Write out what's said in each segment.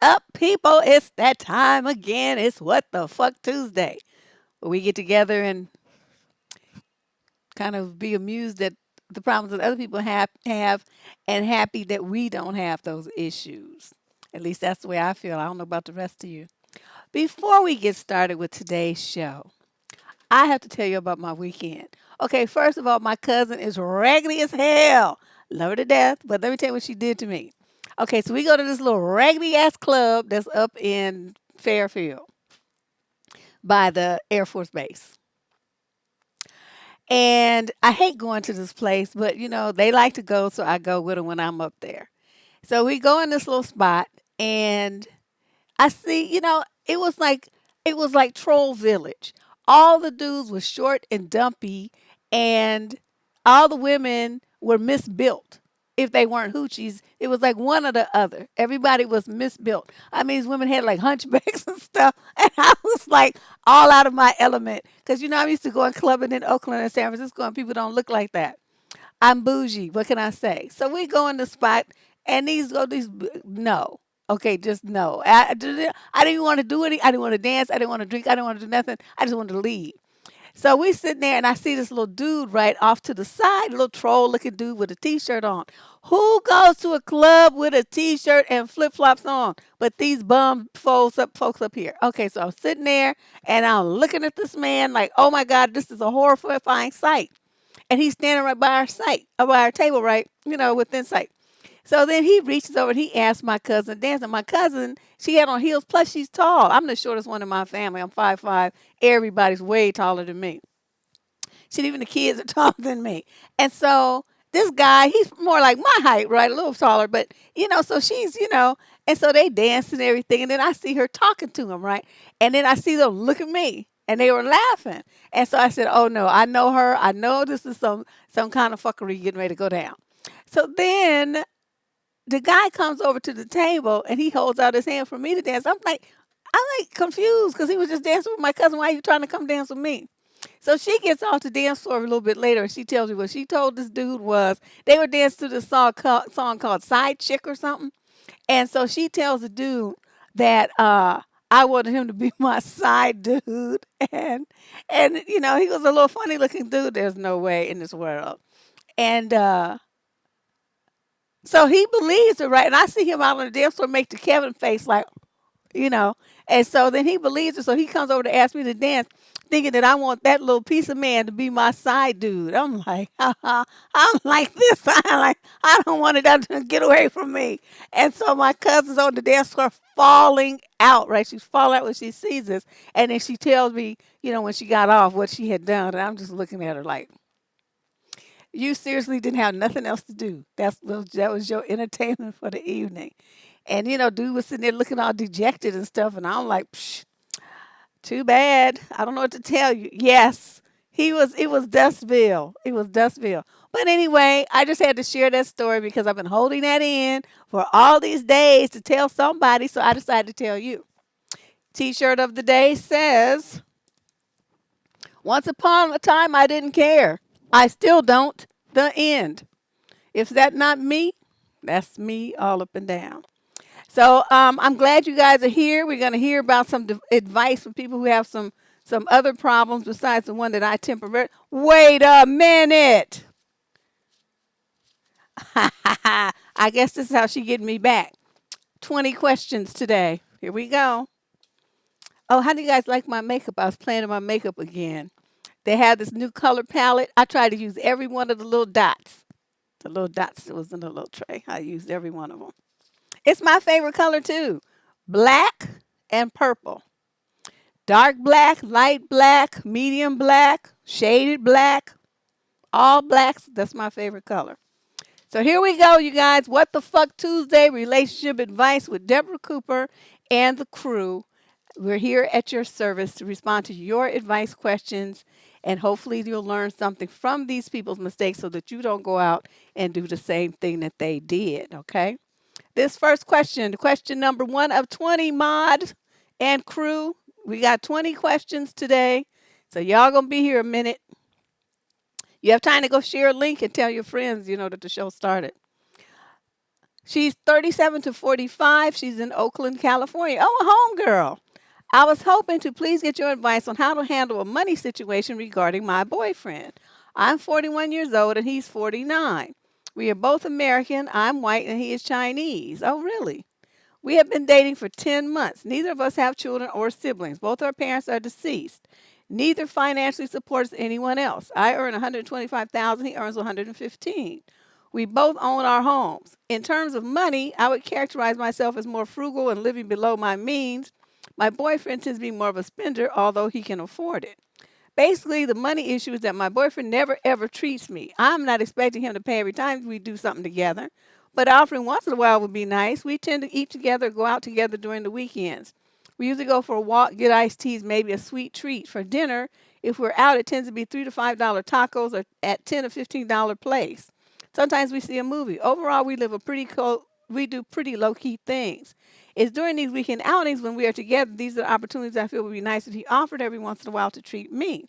up, people? It's that time again. It's What the Fuck Tuesday, where we get together and kind of be amused at the problems that other people have and happy that we don't have those issues. At least that's the way I feel. I don't know about the rest of you. Before we get started with today's show, I have to tell you about my weekend. Okay, first of all, my cousin is raggedy as hell. Love her to death, but let me tell you what she did to me. Okay, so we go to this little raggedy ass club that's up in Fairfield by the Air Force Base. And I hate going to this place, but they like to go, so I go with them when I'm up there. So we go in this little spot, and I see, it was like Troll Village. All the dudes were short and dumpy, and all the women were misbuilt. If they weren't hoochies, it was like one or the other. Everybody was misbuilt. I mean, these women had like hunchbacks and stuff, and I was like all out of my element because I'm used to going clubbing in Oakland and San Francisco, and people don't look like that. I'm bougie. What can I say? So we go in the spot, and no. Okay, just no. I didn't want to do any. I didn't want to dance. I didn't want to drink. I didn't want to do nothing. I just wanted to leave. So we sitting there, and I see this little dude right off to the side, a little troll-looking dude with a T-shirt on. Who goes to a club with a T-shirt and flip-flops on? But these bum folks up here. Okay, so I'm sitting there, and I'm looking at this man like, oh my God, this is a horrifying sight. And he's standing right by our table, right, within sight. So then he reaches over and he asks my cousin to dance. And my cousin, she had on heels, plus she's tall. I'm the shortest one in my family. I'm 5'5". Everybody's way taller than me. Shit, even the kids are taller than me. And so this guy, he's more like my height, right? A little taller, but so and so they dance and everything. And then I see her talking to him, right? And then I see them look at me. And they were laughing. And so I said, oh no, I know her. I know this is some kind of fuckery getting ready to go down. So then the guy comes over to the table and he holds out his hand for me to dance. I'm like confused because he was just dancing with my cousin. Why are you trying to come dance with me? So she gets off the dance floor a little bit later and she tells me what she told this dude was they were dancing to this song called Side Chick or something. And so she tells the dude that I wanted him to be my side dude. And he was a little funny looking dude. There's no way in this world. And so he believes it, right? And I see him out on the dance floor make the Kevin face like, you know. And so then he believes it. So he comes over to ask me to dance, thinking that I want that little piece of man to be my side dude. I'm like, I'm like this. I don't want it to get away from me. And so my cousin's on the dance floor falling out, right? She's falling out when she sees this. And then she tells me, when she got off, what she had done. And I'm just looking at her like, you seriously didn't have nothing else to do. That was your entertainment for the evening. And dude was sitting there looking all dejected and stuff, and I'm like, Psh, too bad. I don't know what to tell you. Yes, he was. It was Dustville. It was Dustville. But anyway, I just had to share that story because I've been holding that in for all these days to tell somebody, so I decided to tell you. T-shirt of the day says, "Once upon a time, I didn't care. I still don't. The end." If that not me, that's me all up and down. So I'm glad you guys are here. We're going to hear about some advice from people who have some other problems besides the one that I temporarily. Wait a minute. I guess this is how she getting me back. 20 questions today. Here we go. Oh, how do you guys like my makeup? I was playing with my makeup again. They have this new color palette. I tried to use every one of the little dots. The little dots that was in the little tray. I used every one of them. It's my favorite color too. Black and purple. Dark black, light black, medium black, shaded black, all blacks. That's my favorite color. So here we go, you guys. What the fuck Tuesday relationship advice with Deborah Cooper and the crew. We're here at your service to respond to your advice questions, and hopefully you'll learn something from these people's mistakes so that you don't go out and do the same thing that they did, okay? This first question number 1 of 20, mod and crew. We got 20 questions today. So y'all gonna be here a minute. You have time to go share a link and tell your friends, that the show started. She's 37 to 45. She's in Oakland, California. Oh, a homegirl. I was hoping to please get your advice on how to handle a money situation regarding my boyfriend. I'm 41 years old and he's 49. We are both American. I'm white and he is Chinese. Oh, really? We have been dating for 10 months. Neither of us have children or siblings. Both our parents are deceased. Neither financially supports anyone else. I earn 125,000, he earns 115. We both own our homes. In terms of money, I would characterize myself as more frugal and living below my means. My boyfriend tends to be more of a spender, although he can afford it. Basically, the money issue is that my boyfriend never ever treats me. I'm not expecting him to pay every time we do something together, but offering once in a while would be nice. We tend to eat together, go out together during the weekends. We usually go for a walk, get iced teas, maybe a sweet treat. For dinner, if we're out, it tends to be $3 to $5 tacos or at $10 to $15 place. Sometimes we see a movie. Overall, we do pretty low key things. It's during these weekend outings when we are together. These are the opportunities I feel would be nice if he offered every once in a while to treat me.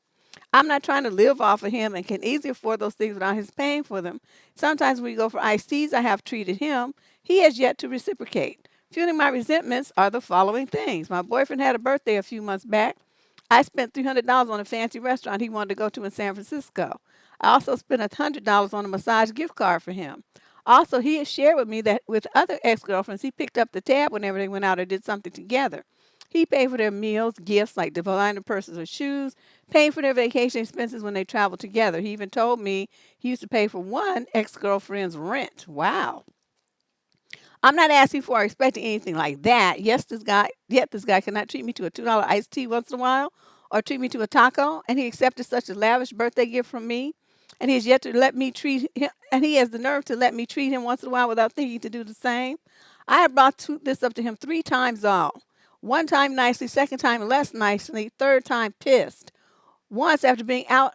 I'm not trying to live off of him and can easily afford those things without his paying for them. Sometimes when we go for iced teas, I have treated him. He has yet to reciprocate. Fueling my resentments are the following things. My boyfriend had a birthday a few months back. I spent $300 on a fancy restaurant he wanted to go to in San Francisco. I also spent $100 on a massage gift card for him. Also, he has shared with me that with other ex-girlfriends, he picked up the tab whenever they went out or did something together. He paid for their meals, gifts like designer purses or shoes, paid for their vacation expenses when they traveled together. He even told me he used to pay for one ex-girlfriend's rent. Wow. I'm not asking for or expecting anything like that. This guy cannot treat me to a $2 iced tea once in a while or treat me to a taco, and he accepted such a lavish birthday gift from me, and he has yet to let me treat him, and he has the nerve to let me treat him once in a while without thinking to do the same. I have this up to him 3 times all. One time nicely, second time less nicely, third time pissed. Once, after being out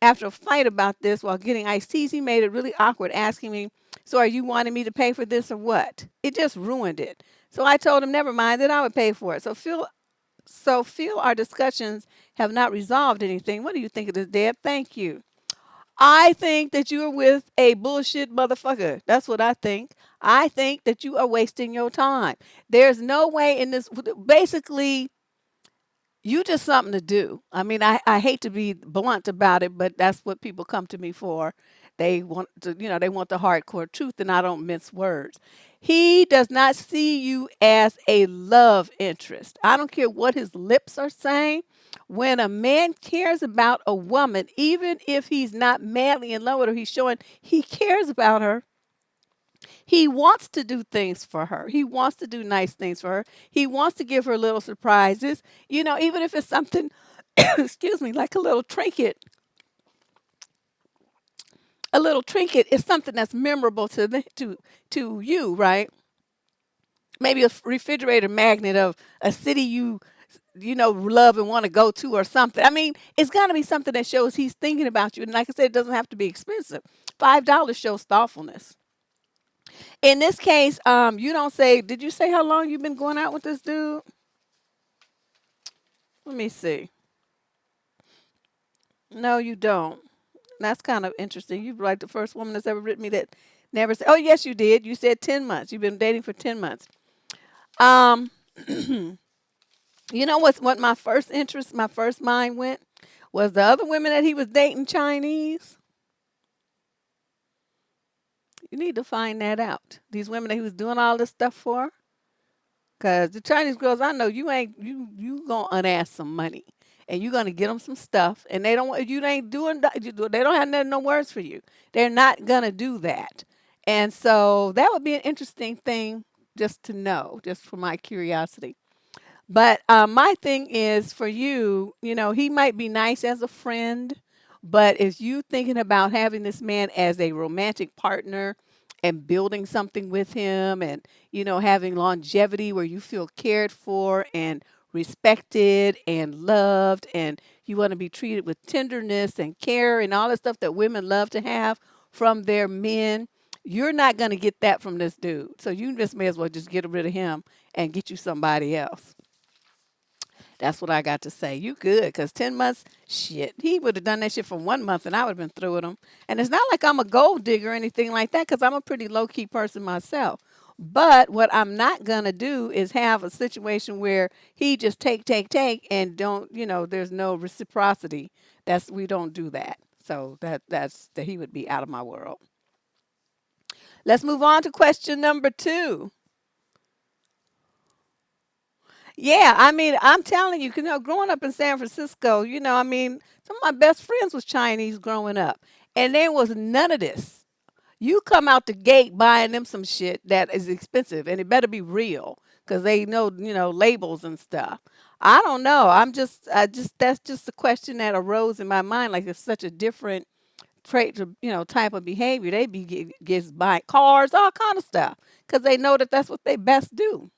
after a fight about this while getting iced teas, he made it really awkward, asking me, "So are you wanting me to pay for this or what?" It just ruined it. So I told him, never mind, that I would pay for it. So feel our discussions have not resolved anything. What do you think of this, Deb? Thank you. I think that you're with a bullshit motherfucker. That's what I think. I think that you are wasting your time. There's no way in this. Basically, you just something to do. I mean, I hate to be blunt about it, but that's what people come to me for. They want the hardcore truth, and I don't mince words. He does not see you as a love interest. I don't care what his lips are saying. When a man cares about a woman, even if he's not madly in love with her, he's showing he cares about her. He wants to do things for her. He wants to do nice things for her. He wants to give her little surprises. Even if it's something, excuse me, like a little trinket. A little trinket is something that's memorable to you, right? Maybe a refrigerator magnet of a city you love and want to go to or something. I mean, it's got to be something that shows he's thinking about you. And like I said, it doesn't have to be expensive. $5 shows thoughtfulness. In this case, you don't say, did you say how long you've been going out with this dude? Let me see. No, you don't. That's kind of interesting. You're like the first woman that's ever written me that never said, oh, yes, you did. You said 10 months. You've been dating for 10 months. Um, what my first mind went was the other women that he was dating Chinese. You need to find that out. These women that he was doing all this stuff for. Cause the Chinese girls, I know you gonna unask some money, and you gonna get them some stuff, and they don't. You ain't doing that. They don't have no words for you. They're not gonna do that, and so that would be an interesting thing just to know, just for my curiosity. But my thing is for you, he might be nice as a friend, but if you thinking about having this man as a romantic partner and building something with him and, having longevity where you feel cared for and respected and loved and you want to be treated with tenderness and care and all the stuff that women love to have from their men, you're not going to get that from this dude. So you just may as well just get rid of him and get you somebody else. That's what I got to say. You good, because 10 months, shit, he would have done that shit for 1 month and I would have been through with him. And it's not like I'm a gold digger or anything like that, because I'm a pretty low key person myself. But what I'm not going to do is have a situation where he just take and don't, there's no reciprocity. We don't do that. So that's that he would be out of my world. Let's move on to question number 2. Yeah, I mean, I'm telling you, growing up in San Francisco, I mean, some of my best friends was Chinese growing up, and there was none of this. You come out the gate buying them some shit that is expensive, and it better be real because they know, labels and stuff. I don't know. That's just a question that arose in my mind. Like it's such a different trait, type of behavior. They gets buying cars, all kind of stuff, because they know that that's what they best do.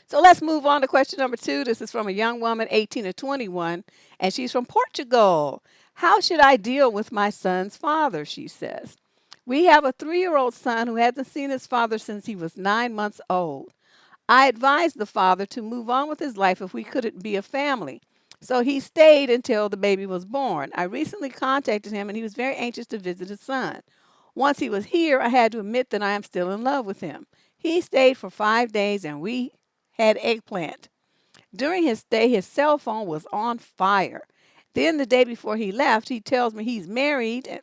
So let's move on to question number 2. This is from a young woman, 18 to 21, and she's from Portugal. How should I deal with my son's father? She says. We have a 3-year-old son who hasn't seen his father since he was 9 months old. I advised the father to move on with his life if we couldn't be a family. So he stayed until the baby was born. I recently contacted him and he was very anxious to visit his son. Once he was here, I had to admit that I am still in love with him. He stayed for 5 days and we had eggplant. During his stay, his cell phone was on fire. Then the day before he left, he tells me he's married and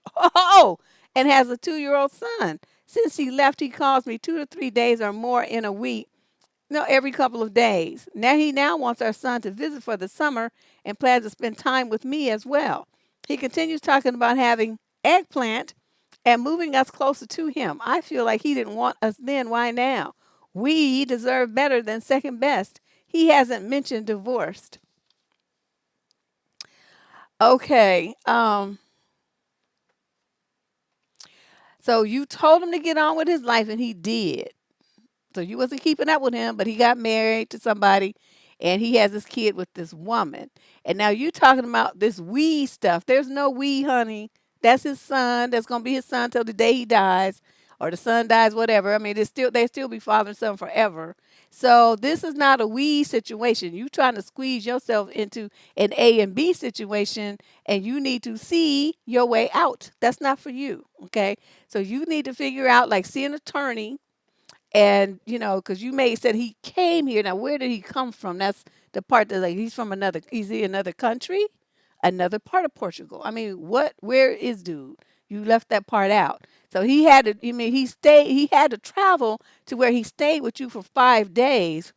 and has a 2-year-old son. Since he left, he calls me 2 to 3 days or more in a week. No, every couple of days. Now he wants our son to visit for the summer and plans to spend time with me as well. He continues talking about having eggplant and moving us closer to him. I feel like he didn't want us then. Why now? We deserve better than second best. He hasn't mentioned divorced. Okay. So you told him to get on with his life and he did. So you wasn't keeping up with him, but he got married to somebody and he has this kid with this woman. And now you talking about this we stuff. There's no we, honey. That's his son. That's gonna be his son till the day he dies or the son dies, whatever. I mean, they still be father and son forever. So this is not a we situation. You trying to squeeze yourself into an A and B situation and you need to see your way out. That's not for you. Okay. So you need to figure out, like, see an attorney and, because you may said he came here. Now, where did he come from? That's the part that, like, he's in another country, another part of Portugal. I mean, where is dude? You left that part out. So he had to, he had to travel to where he stayed with you for 5 days,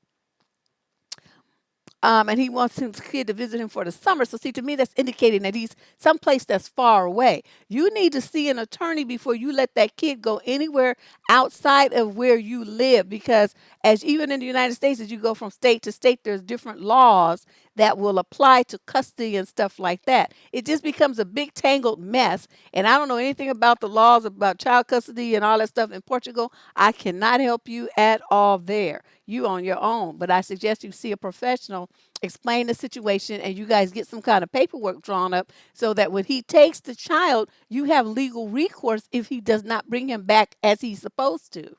and he wants his kid to visit him for the summer. So see, to me, that's indicating that he's someplace that's far away. You need to see an attorney before you let that kid go anywhere outside of where you live, because as even in the United States, as you go from state to state, there's different laws that will apply to custody and stuff like that. It just becomes a big tangled mess. And I don't know anything about the laws about child custody and all that stuff in Portugal. I cannot help you at all there. You on your own. But I suggest you see a professional, explain the situation, and you guys get some kind of paperwork drawn up so that when he takes the child, you have legal recourse if he does not bring him back as he's supposed to.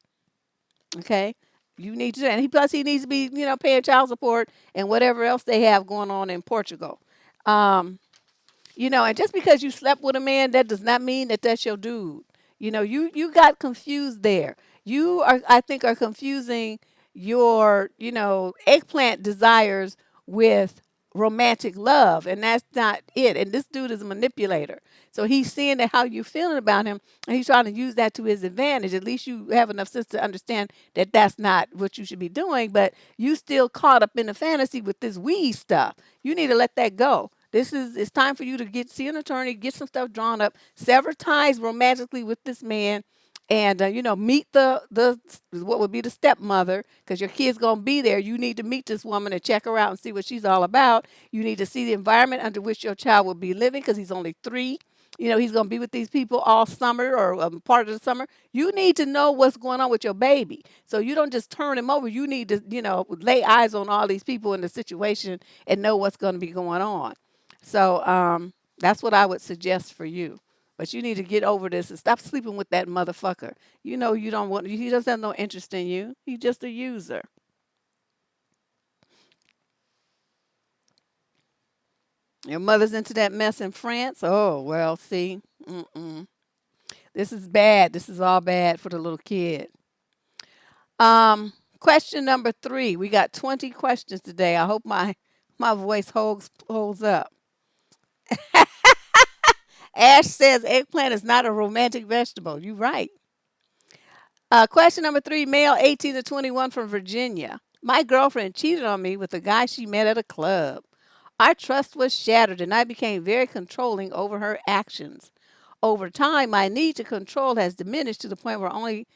Okay? You need to, and he needs to be, paying child support and whatever else they have going on in Portugal. Um, and just because you slept with a man, that does not mean that that's your dude. You got confused there. You are, I think, are confusing your, eggplant desires with romantic love, and that's not it. And this dude is a manipulator. So he's seeing that how you feeling about him, and he's trying to use that to his advantage. At least you have enough sense to understand that that's not what you should be doing, but you still caught up in the fantasy with this weed stuff. You need to let that go. It's time for you to see an attorney, get some stuff drawn up, sever ties romantically with this man, and meet the what would be the stepmother, because your kid's gonna be there. You need to meet this woman and check her out and see what she's all about. You need to see the environment under which your child will be living, because he's only 3. He's gonna be with these people all summer or part of the summer. You need to know what's going on with your baby, so you don't just turn him over. You need to lay eyes on all these people in the situation and know what's going to be going on. So that's what I would suggest for you. But you need to get over this and stop sleeping with that motherfucker. You don't want. He doesn't have no interest in you. He's just a user. Your mother's into that mess in France. Oh well, see, this is bad. This is all bad for the little kid. Question number 3. We got 20 questions today. I hope my voice holds up. Ash says eggplant is not a romantic vegetable. You're right. Question number 3. Male 18 to 21 from Virginia. My girlfriend cheated on me with a guy she met at a club. Our trust was shattered and I became very controlling over her actions. Over time, my need to control has diminished to the point where I only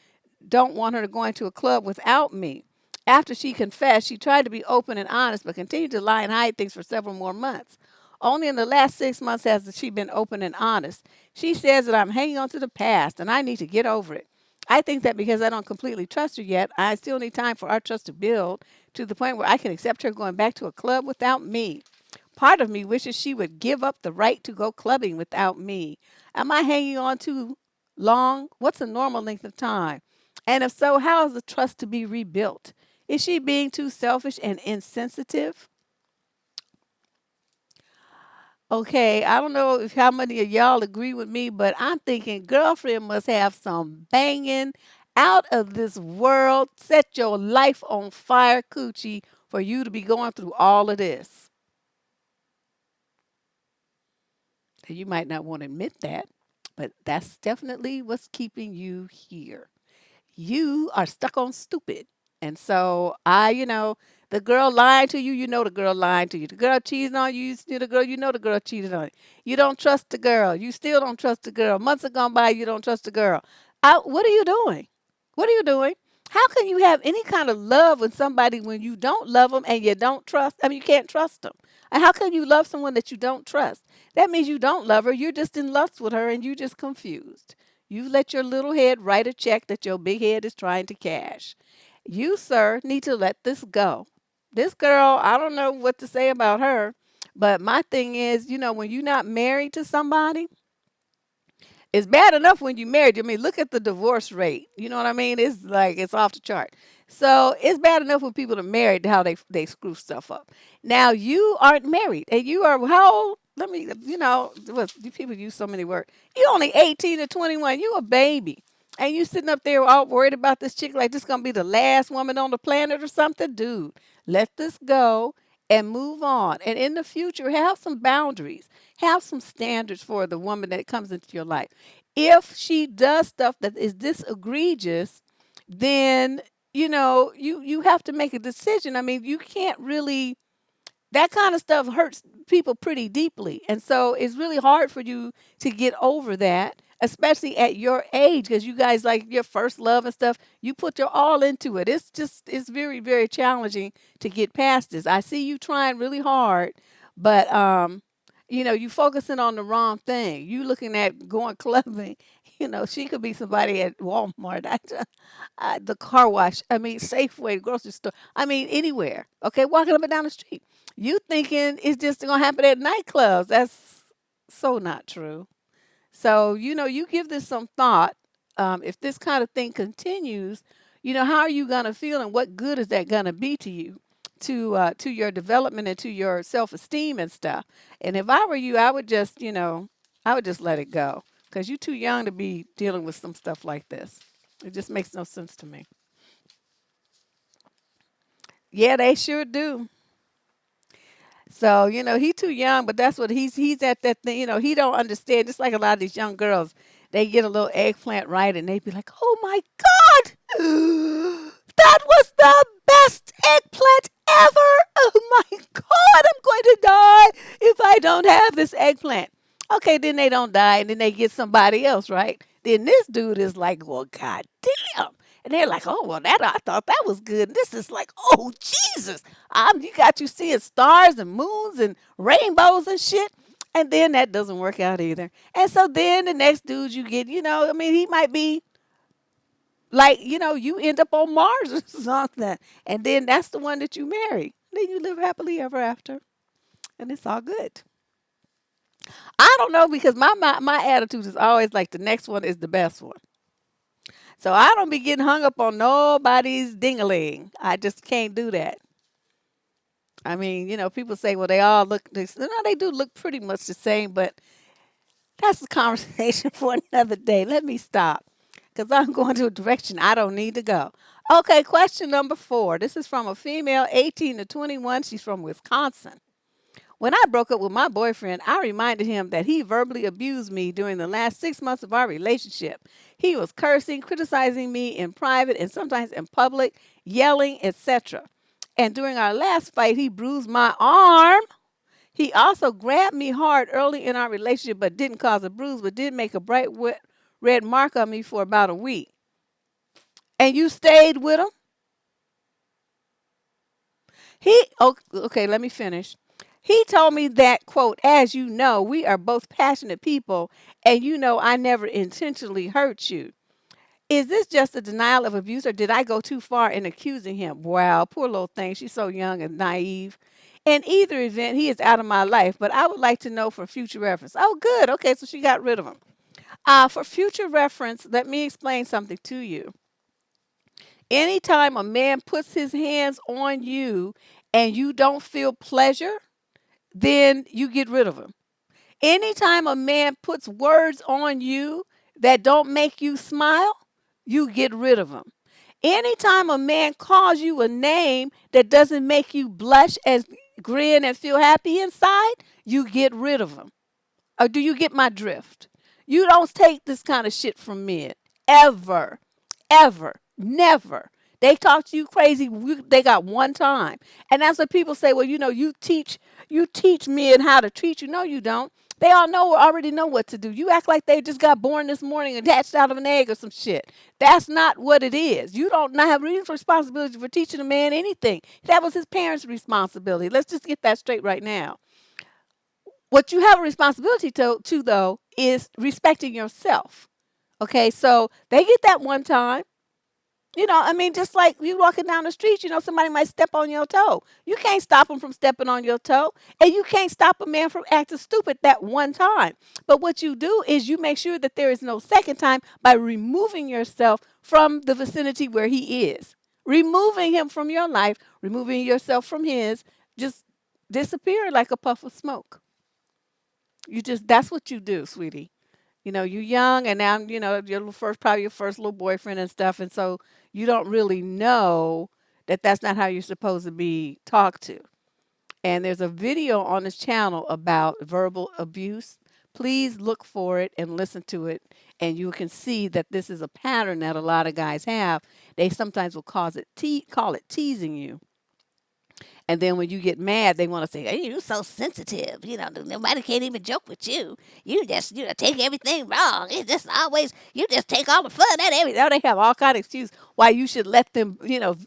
don't want her to go into a club without me. After she confessed, she tried to be open and honest, but continued to lie and hide things for several more months. Only in the last 6 months has she been open and honest. She says that I'm hanging on to the past and I need to get over it. I think that because I don't completely trust her yet, I still need time for our trust to build to the point where I can accept her going back to a club without me. Part of me wishes she would give up the right to go clubbing without me. Am I hanging on too long? What's a normal length of time? And if so, how is the trust to be rebuilt? Is she being too selfish and insensitive? Okay, I don't know if how many of y'all agree with me, but I'm thinking girlfriend must have some banging out of this world, set your life on fire coochie for you to be going through all of this. You might not want to admit that, but that's definitely what's keeping you here. You are stuck on stupid. And so the girl lying to you, you know the girl lying to you. The girl cheating on you, you see the girl, you know the girl cheated on you. You don't trust the girl. You still don't trust the girl. Months have gone by, you don't trust the girl. What are you doing? What are you doing? How can you have any kind of love with somebody when you don't love them and you don't trust? I mean, you can't trust them. And how can you love someone that you don't trust? That means you don't love her. You're just in lust with her and you're just confused. You let your little head write a check that your big head is trying to cash. You, sir, need to let this go. This girl, I don't know what to say about her, but my thing is, when you're not married to somebody, it's bad enough when you married. I mean, look at the divorce rate. You know what I mean? It's like it's off the chart. So it's bad enough when people are married how they screw stuff up. Now you aren't married and you are how old? Let me people use so many words. You only 18 to 21. You a baby. And you sitting up there all worried about this chick like this gonna be the last woman on the planet or something? Dude, let this go and move on. And in the future, have some boundaries. Have some standards for the woman that comes into your life. If she does stuff that is this egregious, then you have to make a decision. I mean, you can't really that kind of stuff hurts people pretty deeply. And so it's really hard for you to get over that, especially at your age, because you guys like your first love and stuff, you put your all into it. It's very, very challenging to get past this. I see you trying really hard, but you focusing on the wrong thing. You looking at going clubbing. She could be somebody at Walmart, the car wash. I mean, Safeway, grocery store. I mean, anywhere. Okay, walking up and down the street. You thinking it's just gonna happen at nightclubs. That's so not true. So, you give this some thought. If this kind of thing continues, how are you gonna feel and what good is that gonna be to you, to your development and to your self-esteem and stuff. And if I were you, I would just let it go. Because you're too young to be dealing with some stuff like this. It just makes no sense to me. Yeah, they sure do. So, he too young, but that's what he's at that thing, he don't understand. Just like a lot of these young girls, they get a little eggplant right and they be like, "Oh my God, that was the best eggplant ever. Oh my God, I'm going to die if I don't have this eggplant." Okay, then they don't die and then they get somebody else, right? Then this dude is like, "Well, God damn." And they're like, "Oh, well, that I thought that was good." And this is like, "Oh, Jesus. You got you seeing stars and moons and rainbows and shit." And then that doesn't work out either. And so then the next dude you get, I mean, he might be like, you end up on Mars or something. And then that's the one that you marry. Then you live happily ever after. And it's all good. I don't know because my attitude is always like the next one is the best one. So I don't be getting hung up on nobody's dingaling. I just can't do that. I mean, people say, well, they all look, they do look pretty much the same, but that's a conversation for another day. Let me stop. because I'm going to a direction I don't need to go. Okay, question number 4. This is from a female, 18 to 21. She's from Wisconsin. When I broke up with my boyfriend, I reminded him that he verbally abused me during the last 6 months of our relationship. He was cursing, criticizing me in private and sometimes in public, yelling, etc. And during our last fight, he bruised my arm. He also grabbed me hard early in our relationship, but didn't cause a bruise, but did make a bright red mark on me for about a week. And you stayed with him? Okay, let me finish. He told me that, quote, as you know, we are both passionate people, and you know I never intentionally hurt you. Is this just a denial of abuse, or did I go too far in accusing him? Wow, poor little thing. She's so young and naive. In either event, he is out of my life, but I would like to know for future reference. Oh, good. Okay, so she got rid of him. For future reference, let me explain something to you. Anytime a man puts his hands on you and you don't feel pleasure, then you get rid of him. Anytime a man puts words on you that don't make you smile, you get rid of him. Anytime a man calls you a name that doesn't make you blush and grin and feel happy inside, you get rid of him. Or do you get my drift? You don't take this kind of shit from men. Ever. Ever. Never. They talk to you crazy. They got one time. And that's what people say, well, you teach men how to treat you. No, you don't. They already know what to do. You act like they just got born this morning and hatched out of an egg or some shit. That's not what it is. You don't not have any responsibility for teaching a man anything. That was his parents' responsibility. Let's just get that straight right now. What you have a responsibility to though is respecting yourself. Okay, so they get that one time. I mean, just like you walking down the street, somebody might step on your toe. You can't stop them from stepping on your toe, and you can't stop a man from acting stupid that one time. But what you do is you make sure that there is no second time by removing yourself from the vicinity where he is, removing him from your life, removing yourself from his, just disappear like a puff of smoke. That's what you do, sweetie. You're young and now, probably your first little boyfriend and stuff. And so you don't really know that that's not how you're supposed to be talked to. And there's a video on this channel about verbal abuse. Please look for it and listen to it. And you can see that this is a pattern that a lot of guys have. They sometimes will call it teasing you. And then when you get mad, they want to say, hey, you're so sensitive. Nobody can't even joke with you. You just, take everything wrong. It's just always, you just take all the fun out of everything. Oh, they have all kind of excuse why you should let them,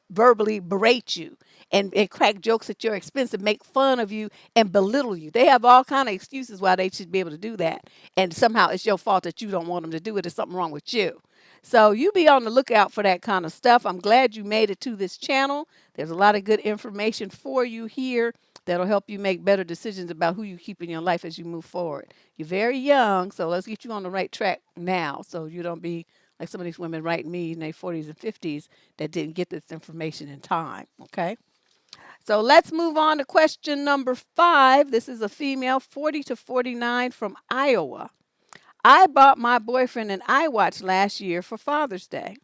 verbally berate you and crack jokes at your expense and make fun of you and belittle you. They have all kind of excuses why they should be able to do that. And somehow it's your fault that you don't want them to do it. There's something wrong with you. So you be on the lookout for that kind of stuff. I'm glad you made it to this channel. There's a lot of good information for you here that'll help you make better decisions about who you keep in your life as you move forward. You're very young, so let's get you on the right track now so you don't be like some of these women writing me in their 40s and 50s that didn't get this information in time, okay? So let's move on to question number 5. This is a female, 40 to 49 from Iowa. I bought my boyfriend an iWatch last year for Father's Day.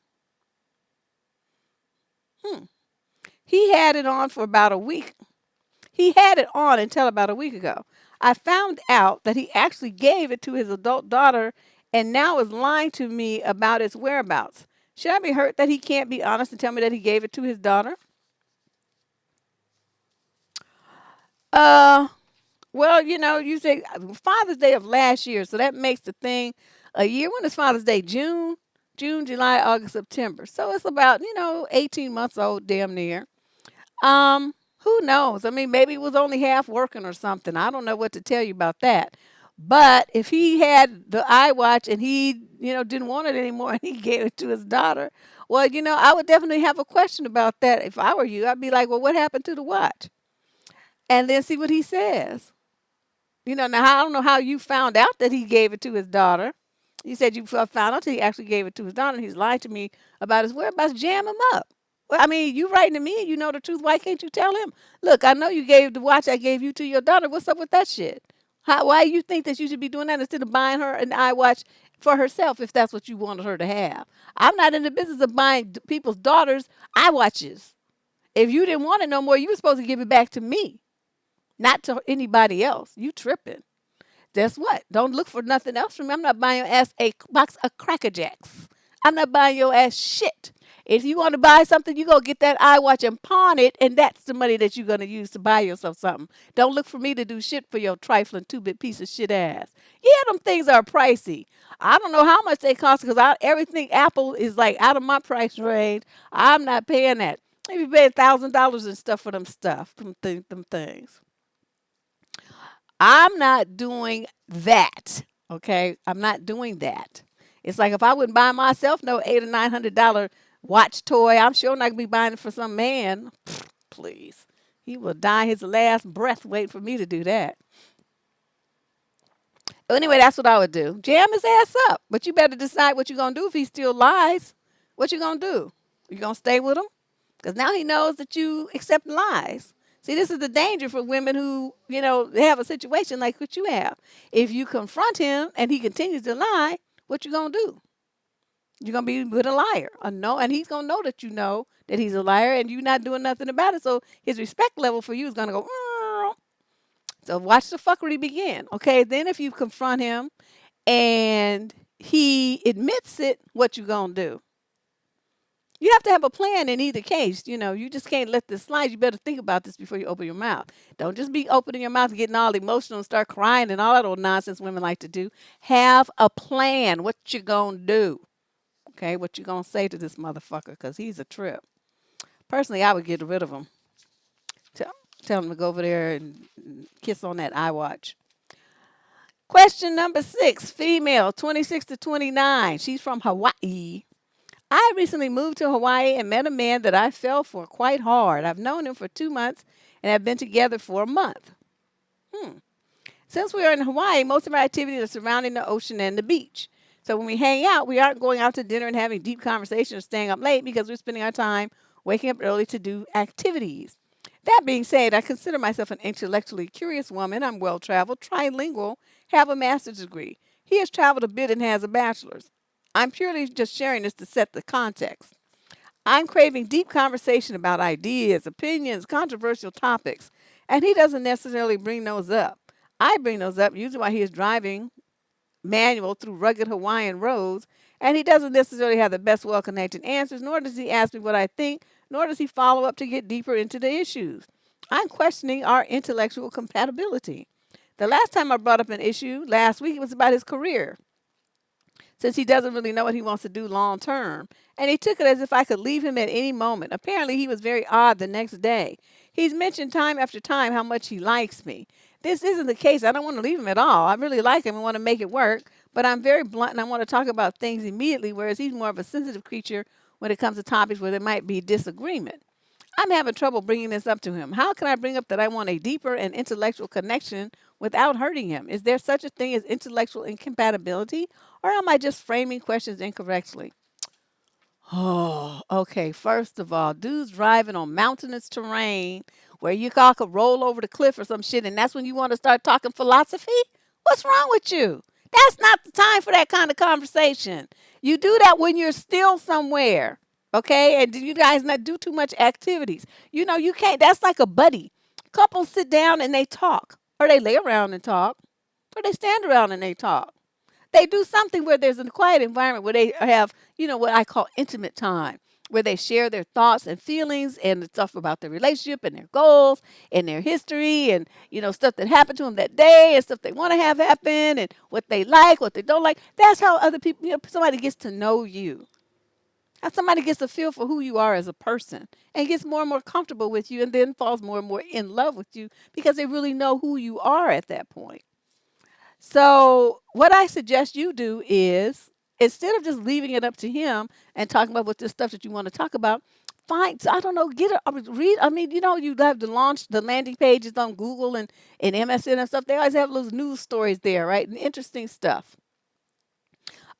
He had it on for about a week. He had it on until about a week ago. I found out that he actually gave it to his adult daughter and now is lying to me about its whereabouts. Should I be hurt that he can't be honest and tell me that he gave it to his daughter? Uh, well, you say Father's Day of last year, so that makes the thing a year. When is Father's Day? June, July, August, September. So it's about, 18 months old, damn near. Who knows? I mean, maybe it was only half working or something. I don't know what to tell you about that. But if he had the iWatch and he, didn't want it anymore and he gave it to his daughter, well, I would definitely have a question about that. If I were you, I'd be like, well, what happened to the watch? And then see what he says. Now I don't know how you found out that he gave it to his daughter. You said you found out that he actually gave it to his daughter and he's lied to me about his whereabouts. Jam him up. Well, I mean, you writing to me and you know the truth. Why can't you tell him? Look, I know you gave the watch I gave you to your daughter. What's up with that shit? Why you think that you should be doing that instead of buying her an iWatch for herself if that's what you wanted her to have. I'm not in the business of buying people's daughters eye watches. If you didn't want it no more, you were supposed to give it back to me, not to anybody else. You tripping. Guess what? Don't look for nothing else from me. I'm not buying your ass a box of Cracker Jacks. I'm not buying your ass shit. If you want to buy something, you go get that iWatch and pawn it, and that's the money that you're going to use to buy yourself something. Don't look for me to do shit for your trifling two-bit piece of shit ass. Yeah, them things are pricey. I don't know how much they cost because everything Apple is like out of my price range. I'm not paying that. Maybe pay $1,000 and stuff for them things. I'm not doing that. Okay, I'm not doing that. It's like if I wouldn't buy myself no $800 or $900 watch toy, I'm sure not gonna be buying it for some man. Please, he will die his last breath waiting for me to do that. Anyway, that's what I would do. Jam his ass up, but you better decide what you're gonna do if he still lies. What you gonna do? You gonna stay with him? Because now he knows that you accept lies. See, this is the danger for women who, have a situation like what you have. If you confront him and he continues to lie, what you gonna do? You're gonna be with a liar, and he's gonna know that you know that he's a liar, and you're not doing nothing about it. So his respect level for you is gonna go. So watch the fuckery begin. Okay, then if you confront him and he admits it, what you gonna do? You have to have a plan in either case. You just can't let this slide. You better think about this before you open your mouth. Don't just be opening your mouth and getting all emotional and start crying and all that old nonsense women like to do. Have a plan. What you gonna do? Okay, what you gonna say to this motherfucker? Because he's a trip. Personally, I would get rid of him. Tell, tell him to go over there and kiss on that iWatch. Question number 6, female, 26 to 29. She's from Hawaii. I recently moved to Hawaii and met a man that I fell for quite hard. I've known him for 2 months and have been together for a month. Hmm. Since we are in Hawaii, most of our activities are surrounding the ocean and the beach. So when we hang out, we aren't going out to dinner and having deep conversations or staying up late because we're spending our time waking up early to do activities. That being said, I consider myself an intellectually curious woman. I'm well traveled, trilingual, have a master's degree. He has traveled a bit and has a bachelor's. I'm purely just sharing this to set the context. I'm craving deep conversation about ideas, opinions, controversial topics, and he doesn't necessarily bring those up. I bring those up usually while he is driving manual through rugged Hawaiian roads, and he doesn't necessarily have the best well connected answers, nor does he ask me what I think, nor does he follow up to get deeper into the issues. I'm questioning our intellectual compatibility. The last time I brought up an issue last week, it was about his career, since he doesn't really know what he wants to do long term. And he took it as if I could leave him at any moment. Apparently, he was very odd the next day. He's mentioned time after time how much he likes me. This isn't the case. I don't want to leave him at all. I really like him and want to make it work, but I'm very blunt and I want to talk about things immediately, whereas he's more of a sensitive creature when it comes to topics where there might be disagreement. I'm having trouble bringing this up to him. How can I bring up that I want a deeper and intellectual connection without hurting him? Is there such a thing as intellectual incompatibility, or am I just framing questions incorrectly? Oh, okay. First of all, dudes driving on mountainous terrain where you all could roll over the cliff or some shit, and that's when you want to start talking philosophy? What's wrong with you? That's not the time for that kind of conversation. You do that when you're still somewhere, okay? And you guys not do too much activities. You can't. That's like a buddy. Couples sit down and they talk, or they lay around and talk, or they stand around and they talk. They do something where there's a quiet environment where they have, what I call intimate time, where they share their thoughts and feelings and stuff about their relationship and their goals and their history and, stuff that happened to them that day and stuff they want to have happen and what they like, what they don't like. That's how other people, somebody gets to know you. How somebody gets a feel for who you are as a person and gets more and more comfortable with you and then falls more and more in love with you because they really know who you are at that point. So, what I suggest you do is instead of just leaving it up to him and talking about what this stuff that you want to talk about, find, I don't know, get a read. I mean, you have to launch the landing pages on Google and MSN and stuff. They always have those news stories there, right? And interesting stuff.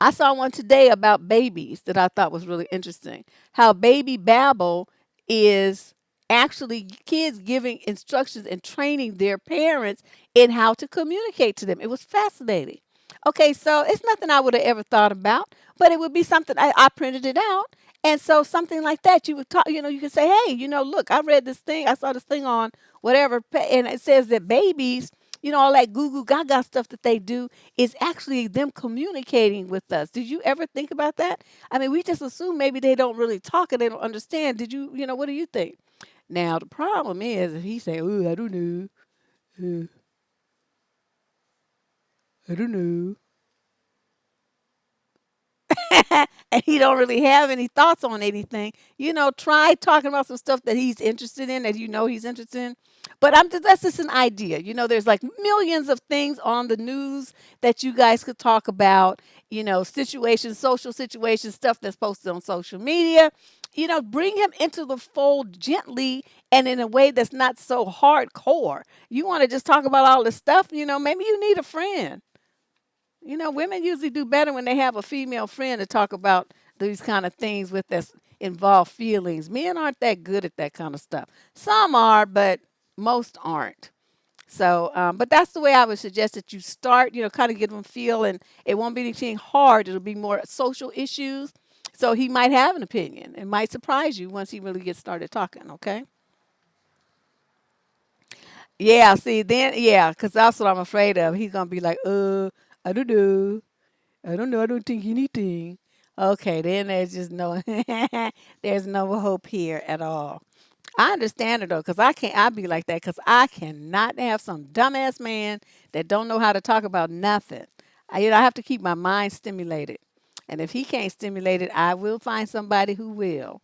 I saw one today about babies that I thought was really interesting. How baby babble is actually kids giving instructions and training their parents in how to communicate to them. It was fascinating. Okay, so it's nothing I would have ever thought about, but it would be something I printed it out. And so something like that, you would talk, you could say, hey, look, I read this thing, I saw this thing on whatever, and it says that babies, all that goo goo gaga stuff that they do is actually them communicating with us. Did you ever think about that? I mean, we just assume maybe they don't really talk and they don't understand. Did you, what do you think? Now, the problem is if he say, oh, I don't know, uh, I don't know. And he don't really have any thoughts on anything, try talking about some stuff that he's interested in, that he's interested in. But that's just an idea. There's like millions of things on the news that you guys could talk about, situations, social situations, stuff that's posted on social media. Bring him into the fold gently and in a way that's not so hardcore. You want to just talk about all this stuff, maybe you need a friend. Women usually do better when they have a female friend to talk about these kind of things with that involve feelings. Men aren't that good at that kind of stuff. Some are, but most aren't. So, but that's the way I would suggest that you start, kind of get them feel, and it won't be anything hard. It'll be more social issues. So he might have an opinion. It might surprise you once he really gets started talking, okay? Yeah, see, then, yeah, because that's what I'm afraid of. He's going to be like, I don't know. I don't know. I don't think anything. Okay, then there's just no, there's no hope here at all. I understand it though, cause I be like that, cause I cannot have some dumbass man that don't know how to talk about nothing. I have to keep my mind stimulated, and if he can't stimulate it, I will find somebody who will.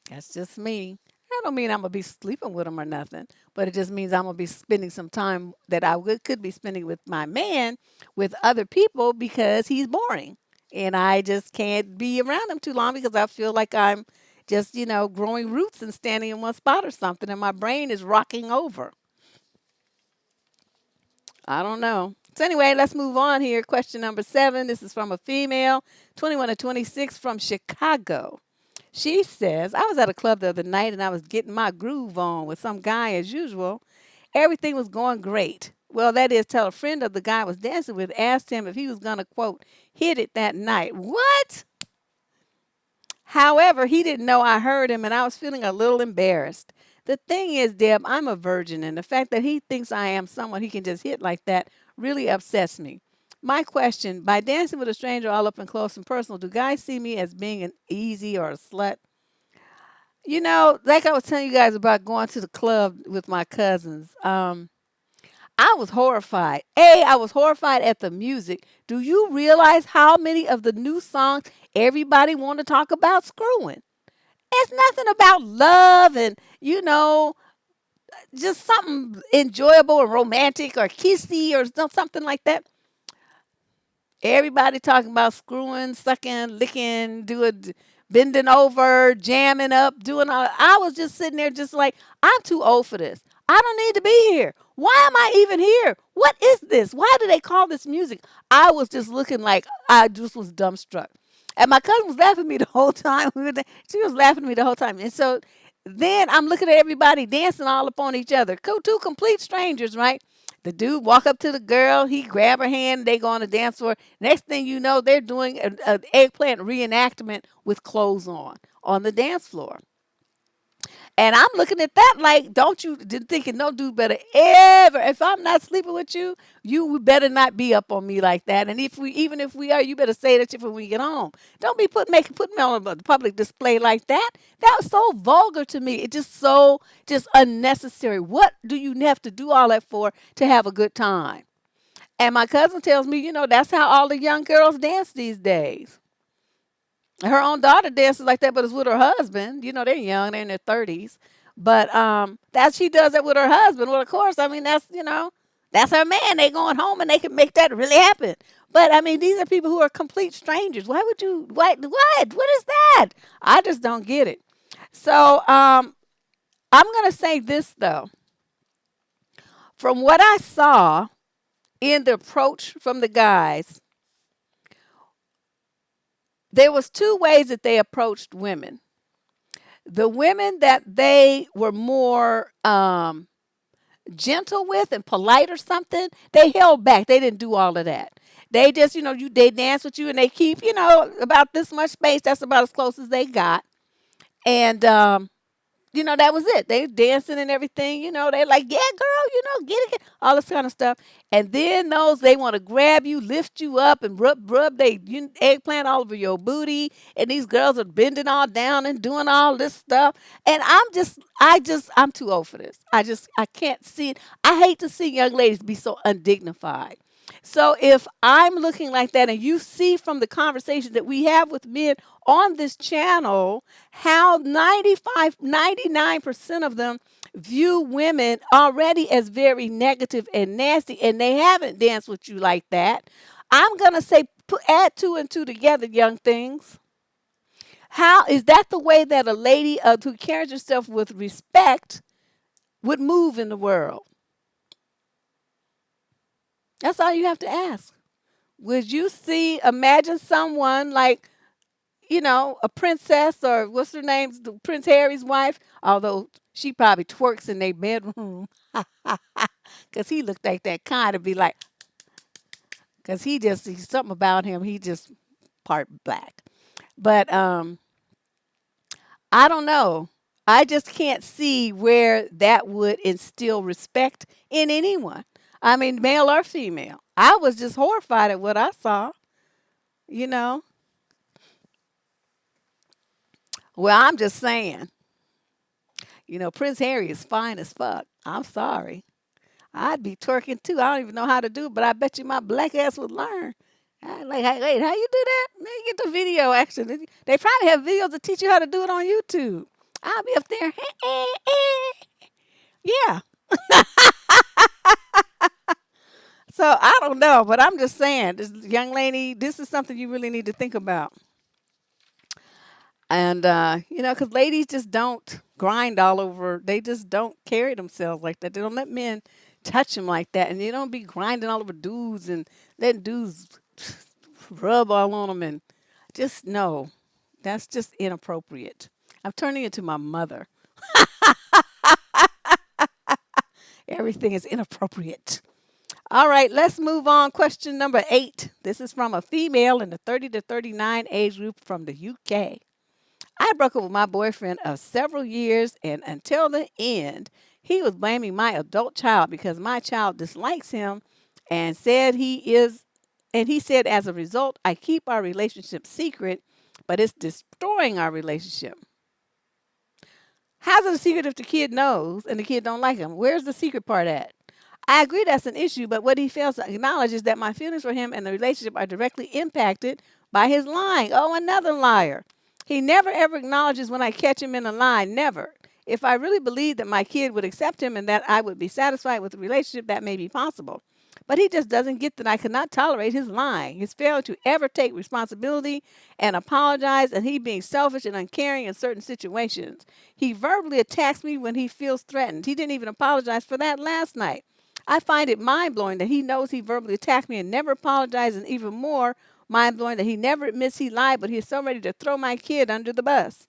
That's just me. That don't mean I'm gonna be sleeping with him or nothing, but it just means I'm gonna be spending some time that I could be spending with my man with other people because he's boring, and I just can't be around him too long because I feel like I'm just growing roots and standing in one spot or something, and my brain is rocking over. I don't know. So anyway, let's move on here. Question number 7. This is from a female, 21 to 26, from Chicago. She says, I was at a club the other night and I was getting my groove on with some guy as usual. Everything was going great. Well, that is, till a friend of the guy I was dancing with asked him if he was going to, quote, hit it that night. What? However, he didn't know I heard him and I was feeling a little embarrassed. The thing is, Deb, I'm a virgin, and the fact that he thinks I am someone he can just hit like that really upsets me. My question, by dancing with a stranger all up and close and personal, do guys see me as being an easy or a slut? Like I was telling you guys about going to the club with my cousins. I was horrified. I was horrified at the music. Do you realize how many of the new songs everybody want to talk about screwing? It's nothing about love and, just something enjoyable or romantic or kissy or something like that. Everybody talking about screwing, sucking, licking, doing, bending over, jamming up, doing all. I was just sitting there, just like, I'm too old for this. I don't need to be here. Why am I even here? What is this? Why do they call this music? I was just looking like I just was dumbstruck. And my cousin was laughing at me the whole time. She was laughing at me the whole time. And so then I'm looking at everybody dancing all up on each other. Two complete strangers, right? The dude walk up to the girl, he grab her hand, they go on the dance floor. Next thing you know, they're doing an eggplant reenactment with clothes on the dance floor. And I'm looking at that like, don't you thinking no dude better ever. If I'm not sleeping with you, you better not be up on me like that. And even if we are, you better say that shit when we get home. Don't be putting me on a public display like that. That was so vulgar to me. It's just unnecessary. What do you have to do all that for to have a good time? And my cousin tells me, that's how all the young girls dance these days. Her own daughter dances like that, but it's with her husband. They're young, they're in their 30s. But that she does that with her husband. Well, of course, I mean that's her man. They going home and they can make that really happen. But I mean, these are people who are complete strangers. Why would you what is that? I just don't get it. So I'm gonna say this though. From what I saw in the approach from the guys, there was two ways that they approached women. The women that they were more gentle with and polite or something, they held back. They didn't do all of that. They just, they dance with you and they keep, about this much space. That's about as close as they got. And that was it. They dancing and everything, they like, yeah, girl, get it, all this kind of stuff. And then they want to grab you, lift you up, and rub they eggplant all over your booty. And these girls are bending all down and doing all this stuff. And I'm too old for this. I can't see it. I hate to see young ladies be so undignified. So if I'm looking like that and you see from the conversation that we have with men on this channel, how 99% of them view women already as very negative and nasty, and they haven't danced with you like that. I'm going to say, add two and two together, young things. How is that the way that a lady who carries herself with respect would move in the world? That's all you have to ask. Would you imagine someone like, a princess, or what's her name, Prince Harry's wife, although she probably twerks in their bedroom because he looked like that kind of be like, because he's something about him, he just part black. But I don't know. I just can't see where that would instill respect in anyone. I mean, male or female. I was just horrified at what I saw, you know. Well, I'm just saying, Prince Harry is fine as fuck. I'm sorry. I'd be twerking too. I don't even know how to do it, but I bet you my black ass would learn. I like, hey, wait, how you do that? Man, get the video action. They probably have videos that teach you how to do it on YouTube. I'll be up there. Yeah. So I don't know, but I'm just saying, this young lady, this is something you really need to think about. And, because ladies just don't grind all over. They just don't carry themselves like that. They don't let men touch them like that. And they don't be grinding all over dudes and letting dudes rub all on them. And just no, that's just inappropriate. I'm turning into my mother. Everything is inappropriate. All right, let's move on. Question number 8. This is from a female in the 30 to 39 age group from the UK. I broke up with my boyfriend of several years, and until the end, he was blaming my adult child because my child dislikes him and he said as a result, I keep our relationship secret, but it's destroying our relationship. How's it a secret if the kid knows and the kid don't like him? Where's the secret part at? I agree that's an issue, but what he fails to acknowledge is that my feelings for him and the relationship are directly impacted by his lying. Oh, another liar. He never ever acknowledges when I catch him in a lie. Never. If I really believed that my kid would accept him and that I would be satisfied with the relationship, that may be possible. But he just doesn't get that I cannot tolerate his lying, his failure to ever take responsibility and apologize, and he being selfish and uncaring in certain situations. He verbally attacks me when he feels threatened. He didn't even apologize for that last night. I find it mind-blowing that he knows he verbally attacked me and never apologized, and even more mind-blowing that he never admits he lied, but he's so ready to throw my kid under the bus.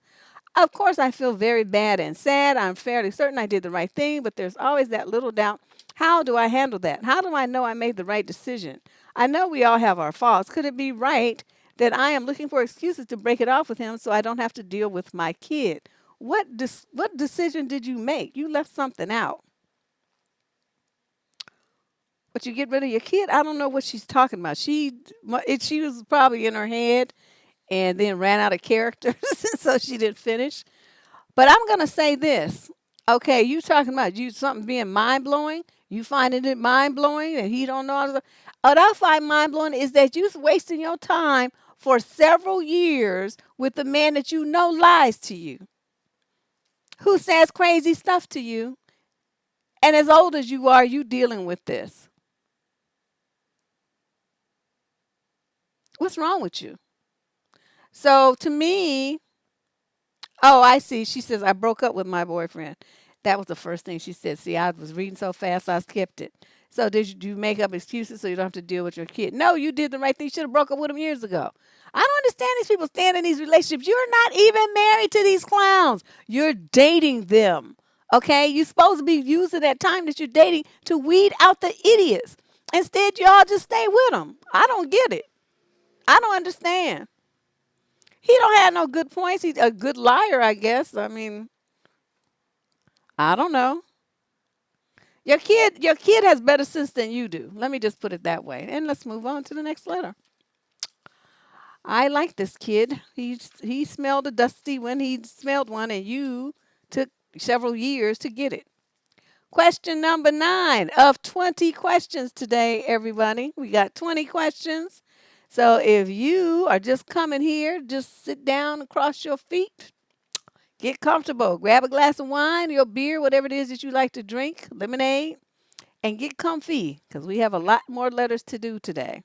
Of course, I feel very bad and sad. I'm fairly certain I did the right thing, but there's always that little doubt. How do I handle that? How do I know I made the right decision? I know we all have our faults. Could it be right that I am looking for excuses to break it off with him so I don't have to deal with my kid? What decision did you make? You left something out. But you get rid of your kid? I don't know what she's talking about. She was probably in her head and then ran out of characters, so she didn't finish. But I'm going to say this. Okay, you talking about something being mind-blowing? You finding it mind-blowing and he don't know how to... What I find mind-blowing is that you're wasting your time for several years with the man that you know lies to you, who says crazy stuff to you, and as old as you are, you dealing with this. What's wrong with you? So to me, oh, I see. She says, I broke up with my boyfriend. That was the first thing she said. See, I was reading so fast, I skipped it. So did you make up excuses so you don't have to deal with your kid? No, you did the right thing. You should have broke up with him years ago. I don't understand these people staying in these relationships. You're not even married to these clowns. You're dating them. Okay? You're supposed to be using that time that you're dating to weed out the idiots. Instead, y'all just stay with him. I don't get it. I don't understand. He don't have no good points. He's a good liar, I guess. I mean, I don't know. Your kid has better sense than you do. Let me just put it that way. And let's move on to the next letter. I like this kid. He smelled a dusty when he smelled one, and you took several years to get it. Question number 9 of 20 questions today, everybody. We got 20 questions. So if you are just coming here, just sit down and cross your feet. Get comfortable. Grab a glass of wine, your beer, whatever it is that you like to drink, lemonade, and get comfy because we have a lot more letters to do today.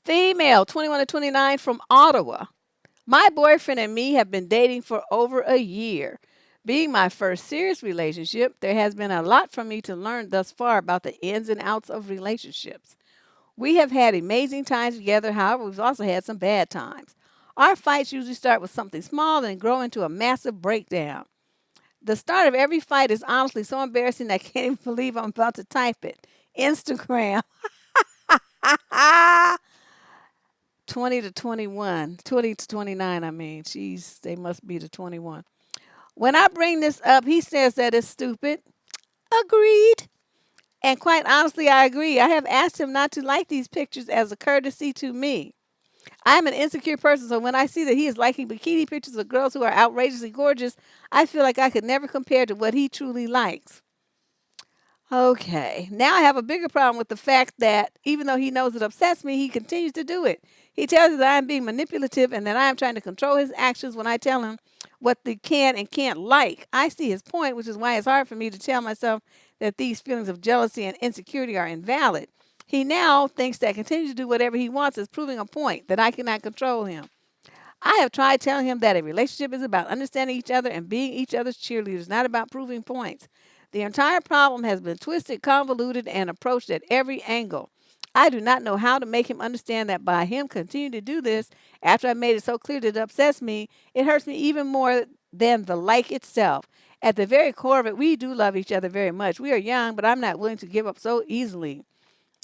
Female, 21 to 29 from Ottawa. My boyfriend and me have been dating for over a year. Being my first serious relationship, there has been a lot for me to learn thus far about the ins and outs of relationships. We have had amazing times together, however, we've also had some bad times. Our fights usually start with something small and grow into a massive breakdown. The start of every fight is honestly so embarrassing that I can't even believe I'm about to type it. Instagram. 20 to 21, 20 to 29, I mean. Jeez, they must be the 21. When I bring this up, he says that it's stupid. Agreed. And quite honestly, I agree. I have asked him not to like these pictures as a courtesy to me. I am an insecure person, so when I see that he is liking bikini pictures of girls who are outrageously gorgeous, I feel like I could never compare to what he truly likes. Okay. Now I have a bigger problem with the fact that even though he knows it upsets me, he continues to do it. He tells me that I am being manipulative and that I am trying to control his actions when I tell him what they can and can't like. I see his point, which is why it's hard for me to tell myself that these feelings of jealousy and insecurity are invalid. He now thinks that continuing to do whatever he wants is proving a point, that I cannot control him. I have tried telling him that a relationship is about understanding each other and being each other's cheerleaders, not about proving points. The entire problem has been twisted, convoluted, and approached at every angle. I do not know how to make him understand that by him continuing to do this, after I made it so clear that it upsets me, it hurts me even more than the like itself. At the very core of it, we do love each other very much. We are young, but I'm not willing to give up so easily.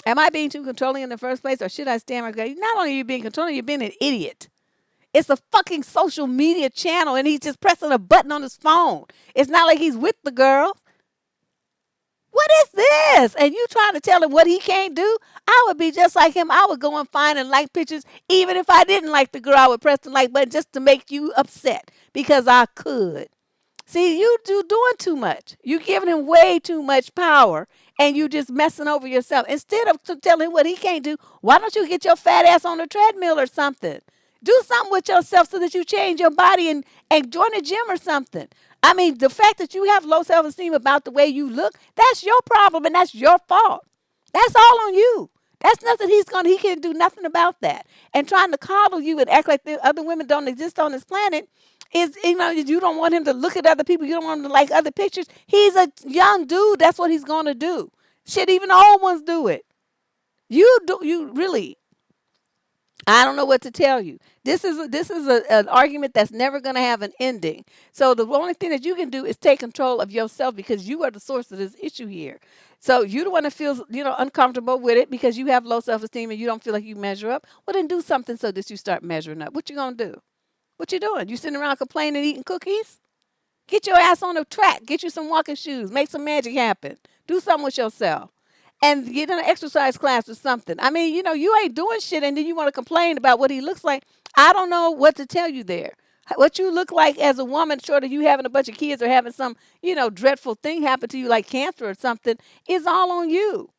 Am I being too controlling in the first place, or should I stand my ground? Not only are you being controlling, you're being an idiot. It's a fucking social media channel, and he's just pressing a button on his phone. It's not like he's with the girl. What is this? And you trying to tell him what he can't do? I would be just like him. I would go and find and like pictures. Even if I didn't like the girl, I would press the like button just to make you upset because I could. See, you doing too much. You giving him way too much power, and you just messing over yourself. Instead of telling him what he can't do, why don't you get your fat ass on the treadmill or something? Do something with yourself so that you change your body and join a gym or something. I mean, the fact that you have low self-esteem about the way you look, that's your problem and that's your fault. That's all on you. That's nothing he can't do nothing about that. And trying to coddle you and act like the other women don't exist on this planet is, you don't want him to look at other people. You don't want him to like other pictures. He's a young dude. That's what he's going to do. Shit, even the old ones do it. You really, I don't know what to tell you. An argument that's never going to have an ending. So the only thing that you can do is take control of yourself because you are the source of this issue here. So you don't want to feel uncomfortable with it because you have low self-esteem and you don't feel like you measure up. Well, then do something so that you start measuring up. What you gonna do? What you doing? You sitting around complaining, eating cookies? Get your ass on the track. Get you some walking shoes. Make some magic happen. Do something with yourself. And get in an exercise class or something. I mean, you ain't doing shit and then you want to complain about what he looks like. I don't know what to tell you there. What you look like as a woman, short of you having a bunch of kids or having some, dreadful thing happen to you like cancer or something, is all on you.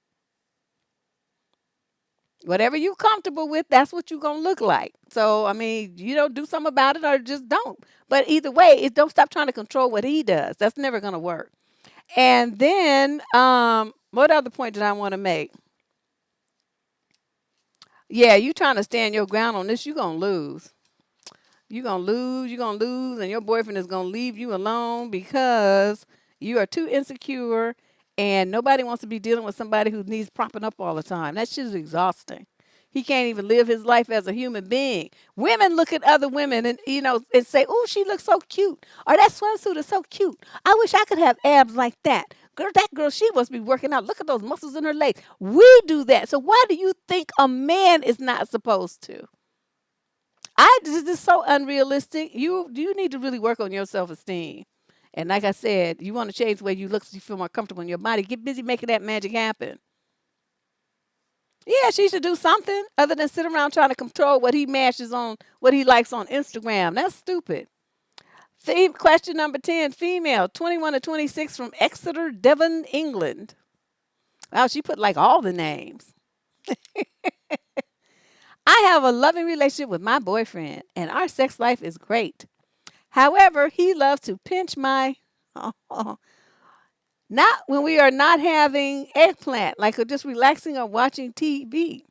Whatever you comfortable with, that's what you're going to look like. So, I mean, do something about it or just don't. But either way, don't stop trying to control what he does. That's never going to work. And then, what other point did I want to make? Yeah, you trying to stand your ground on this, you're going to lose. You're going to lose, and your boyfriend is going to leave you alone because you are too insecure and nobody wants to be dealing with somebody who needs propping up all the time. That shit is exhausting. He can't even live his life as a human being. Women look at other women and say, "Oh, she looks so cute," or "That swimsuit is so cute. I wish I could have abs like that." girl, that girl, she must be working out. Look at those muscles in her legs. We do that. So why do you think a man is not supposed to? This is so unrealistic. You need to really work on your self-esteem. And like I said, you want to change the way you look so you feel more comfortable in your body. Get busy making that magic happen. Yeah, she should do something other than sit around trying to control what he mashes on, what he likes on Instagram. That's stupid. Question number 10, female, 21 to 26 from Exeter, Devon, England. Wow, she put like all the names. I have a loving relationship with my boyfriend, and our sex life is great. However, he loves to pinch my, not when we are not having eggplant, like just relaxing or watching TV.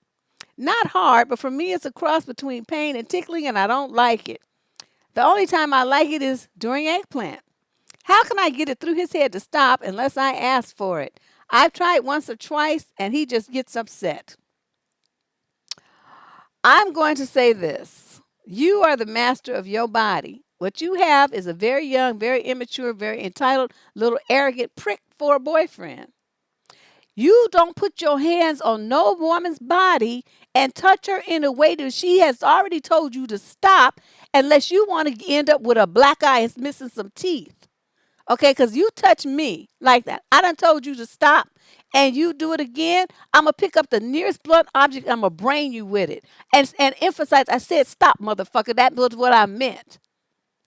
Not hard, but for me, it's a cross between pain and tickling, and I don't like it. The only time I like it is during eggplant. How can I get it through his head to stop unless I ask for it? I've tried once or twice, and he just gets upset. I'm going to say this. You are the master of your body. What you have is a very young, very immature, very entitled, little arrogant prick for a boyfriend. You don't put your hands on no woman's body and touch her in a way that she has already told you to stop unless you want to end up with a black eye and missing some teeth. Okay, because you touch me like that. I done told you to stop and you do it again. I'm going to pick up the nearest blunt object. I'm going to brain you with it. And emphasize, I said stop, motherfucker. That was what I meant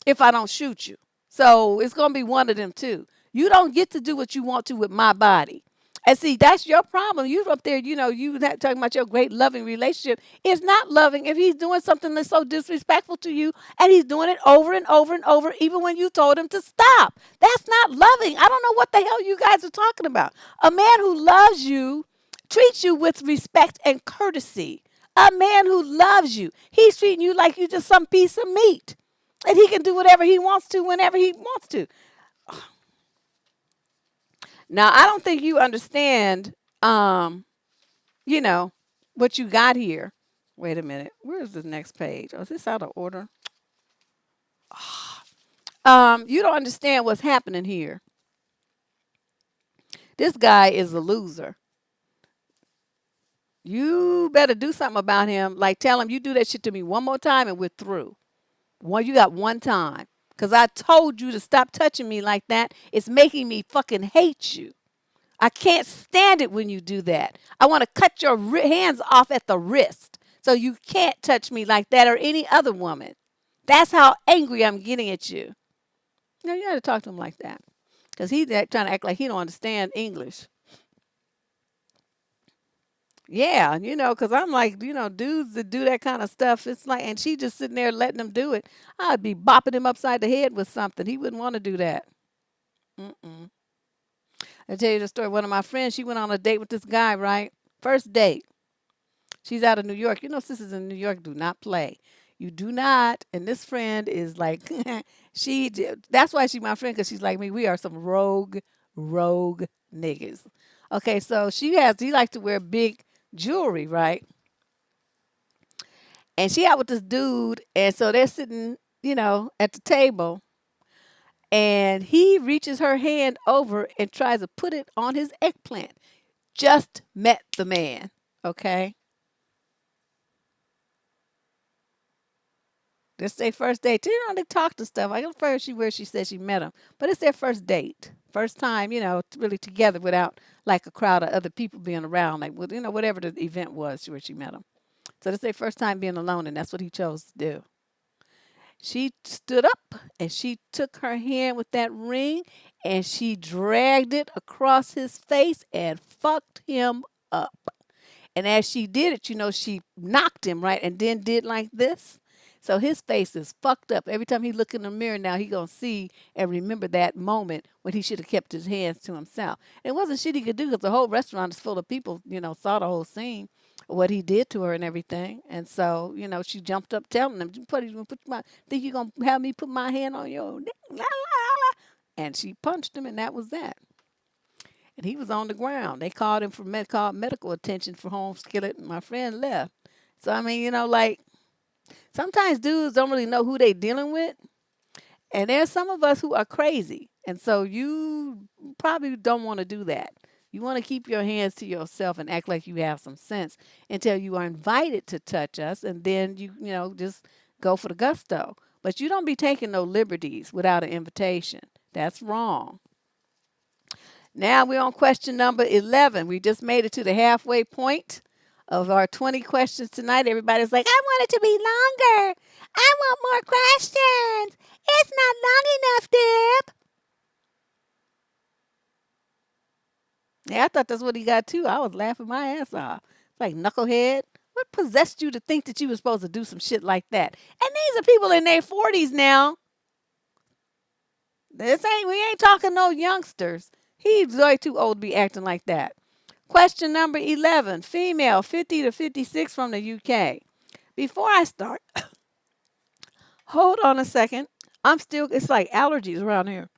if I don't shoot you. So it's going to be one of them too. You don't get to do what you want to with my body. And see, that's your problem. You up there, you not talking about your great loving relationship. It's not loving if he's doing something that's so disrespectful to you and he's doing it over and over and over, even when you told him to stop. That's not loving. I don't know what the hell you guys are talking about. A man who loves you treats you with respect and courtesy. A man who loves you, he's treating you like you just some piece of meat. And he can do whatever he wants to whenever he wants to. Now, I don't think you understand, you know, what you got here. Wait a minute. Where is this next page? Oh, is this out of order? You don't understand what's happening here. This guy is a loser. You better do something about him. Like tell him you do that shit to me one more time and we're through. You got one time. Because I told you to stop touching me like that. It's making me fucking hate you. I can't stand it when you do that. I want to cut your hands off at the wrist so you can't touch me like that or any other woman. That's how angry I'm getting at you. No, you got to talk to him like that because he's trying to act like he don't understand English. Yeah, because I'm like, dudes that do that kind of stuff, it's like, and she just sitting there letting him do it. I'd be bopping him upside the head with something. He wouldn't want to do that. Mm-mm. I tell you the story. One of my friends, she went on a date with this guy, right? First date. She's out of New York. Sisters in New York do not play. You do not. And this friend is like, that's why she's my friend, because she's like me. We are some rogue niggas. Okay, so she likes to wear big jewelry, right? And she out with this dude, and so they're sitting, at the table, and he reaches her hand over and tries to put it on his eggplant. Just met the man, okay? This their first date. They talk to stuff. I don't know where she said she met him, but it's their first date. First time, really together without like a crowd of other people being around, like whatever the event was where she met him. So this their first time being alone, and that's what he chose to do. She stood up and she took her hand with that ring and she dragged it across his face and fucked him up. And as she did it, she knocked him, right? And then did like this. So his face is fucked up. Every time he look in the mirror now, he going to see and remember that moment when he should have kept his hands to himself. And it wasn't shit he could do because the whole restaurant is full of people, saw the whole scene, what he did to her and everything. And so, she jumped up telling him, think you're going to have me put my hand on your neck? La, la, la. And she punched him and that was that. And he was on the ground. They called him for called medical attention for home skillet, and my friend left. So, I mean, like, sometimes dudes don't really know who they dealing with. And there's some of us who are crazy. And so you probably don't want to do that. You want to keep your hands to yourself and act like you have some sense until you are invited to touch us, and then just go for the gusto. But you don't be taking no liberties without an invitation. That's wrong. Now we're on question number 11. We just made it to the halfway point of our 20 questions tonight. Everybody's like, I want it to be longer. I want more questions. It's not long enough, Deb. Yeah, I thought that's what he got too. I was laughing my ass off. It's like, knucklehead. What possessed you to think that you were supposed to do some shit like that? And these are people in their 40s now. We ain't talking no youngsters. He's way too old to be acting like that. Question number 11, female, 50 to 56 from the UK. Before I start, hold on a second. It's like allergies around here.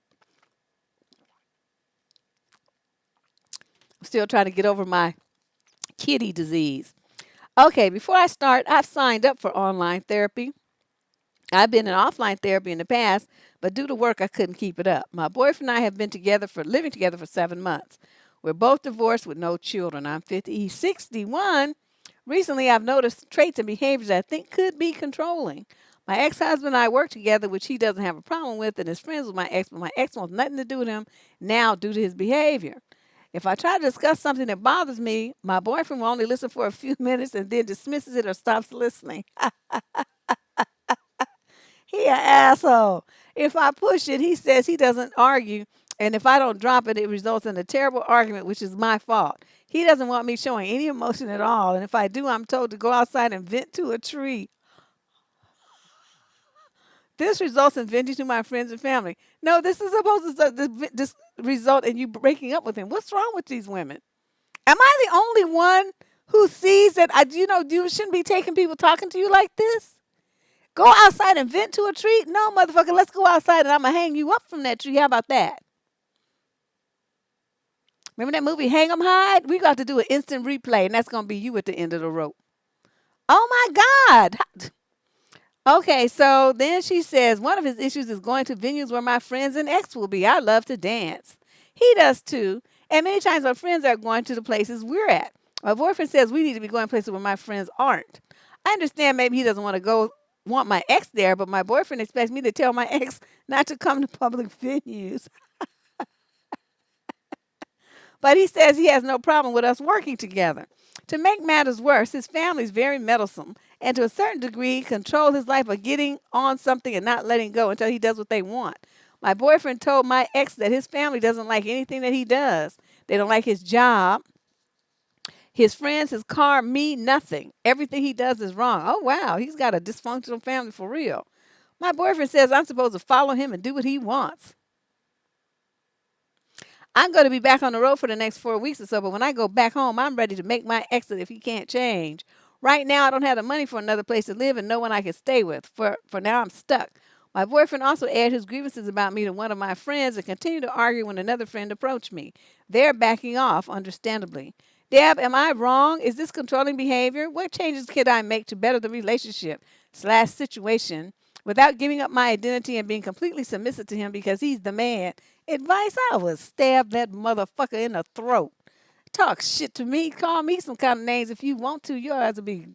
I'm still trying to get over my kitty disease. Okay, before I start, I've signed up for online therapy. I've been in offline therapy in the past, but due to work, I couldn't keep it up. My boyfriend and I have been living together for 7 months. We're both divorced with no children. I'm 50, he's 61. Recently, I've noticed traits and behaviors I think could be controlling. My ex-husband and I work together, which he doesn't have a problem with, and is friends with my ex, but my ex wants nothing to do with him now due to his behavior. If I try to discuss something that bothers me, my boyfriend will only listen for a few minutes and then dismisses it or stops listening. He an asshole. If I push it, he says he doesn't argue, and if I don't drop it, it results in a terrible argument, which is my fault. He doesn't want me showing any emotion at all, and if I do, I'm told to go outside and vent to a tree. This results in venting to my friends and family. No, this is supposed to this result in you breaking up with him. What's wrong with these women? Am I the only one who sees that? You shouldn't be taking people talking to you like this. Go outside and vent to a tree? No, motherfucker, let's go outside and I'm going to hang you up from that tree. How about that? Remember that movie, Hang 'em Hide? We got to do an instant replay, and that's going to be you at the end of the rope. Oh, my God. Okay, so then she says, one of his issues is going to venues where my friends and ex will be. I love to dance. He does too. And many times our friends are going to the places we're at. My boyfriend says we need to be going places where my friends aren't. I understand maybe he doesn't want my ex there, but my boyfriend expects me to tell my ex not to come to public venues. But he says he has no problem with us working together. To make matters worse, his family is very meddlesome and to a certain degree control his life by getting on something and not letting go until he does what they want. My boyfriend told my ex that his family doesn't like anything that he does. They don't like his job, his friends, his car, me, nothing. Everything he does is wrong. Oh, wow. He's got a dysfunctional family for real. My boyfriend says I'm supposed to follow him and do what he wants. I'm going to be back on the road for the next 4 weeks or so, but when I go back home, I'm ready to make my exit if he can't change. Right now, I don't have the money for another place to live and no one I can stay with. For now, I'm stuck. My boyfriend also aired his grievances about me to one of my friends and continued to argue when another friend approached me. They're backing off, understandably. Deb, am I wrong? Is this controlling behavior? What changes can I make to better the relationship/situation without giving up my identity and being completely submissive to him because he's the man? Advice, I would stab that motherfucker in the throat. Talk shit to me. Call me some kind of names if you want to. You'll have to be.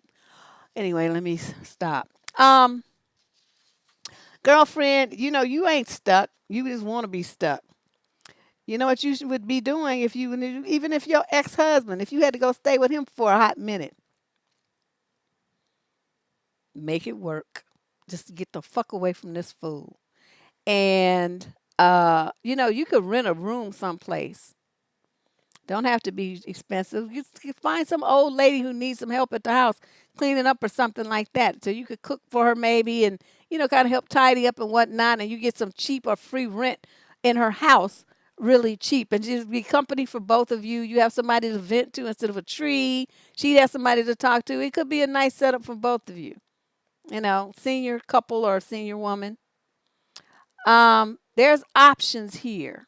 Anyway, let me stop. Girlfriend, you ain't stuck. You just want to be stuck. You know what you would be doing even if your ex-husband, if you had to go stay with him for a hot minute, make it work. Just get the fuck away from this fool. And, you could rent a room someplace. Don't have to be expensive. You find some old lady who needs some help at the house cleaning up or something like that. So you could cook for her maybe and, kind of help tidy up and whatnot. And you get some cheap or free rent in her house really cheap. And just be company for both of you. You have somebody to vent to instead of a tree. She has somebody to talk to. It could be a nice setup for both of you. Senior couple or senior woman. There's options here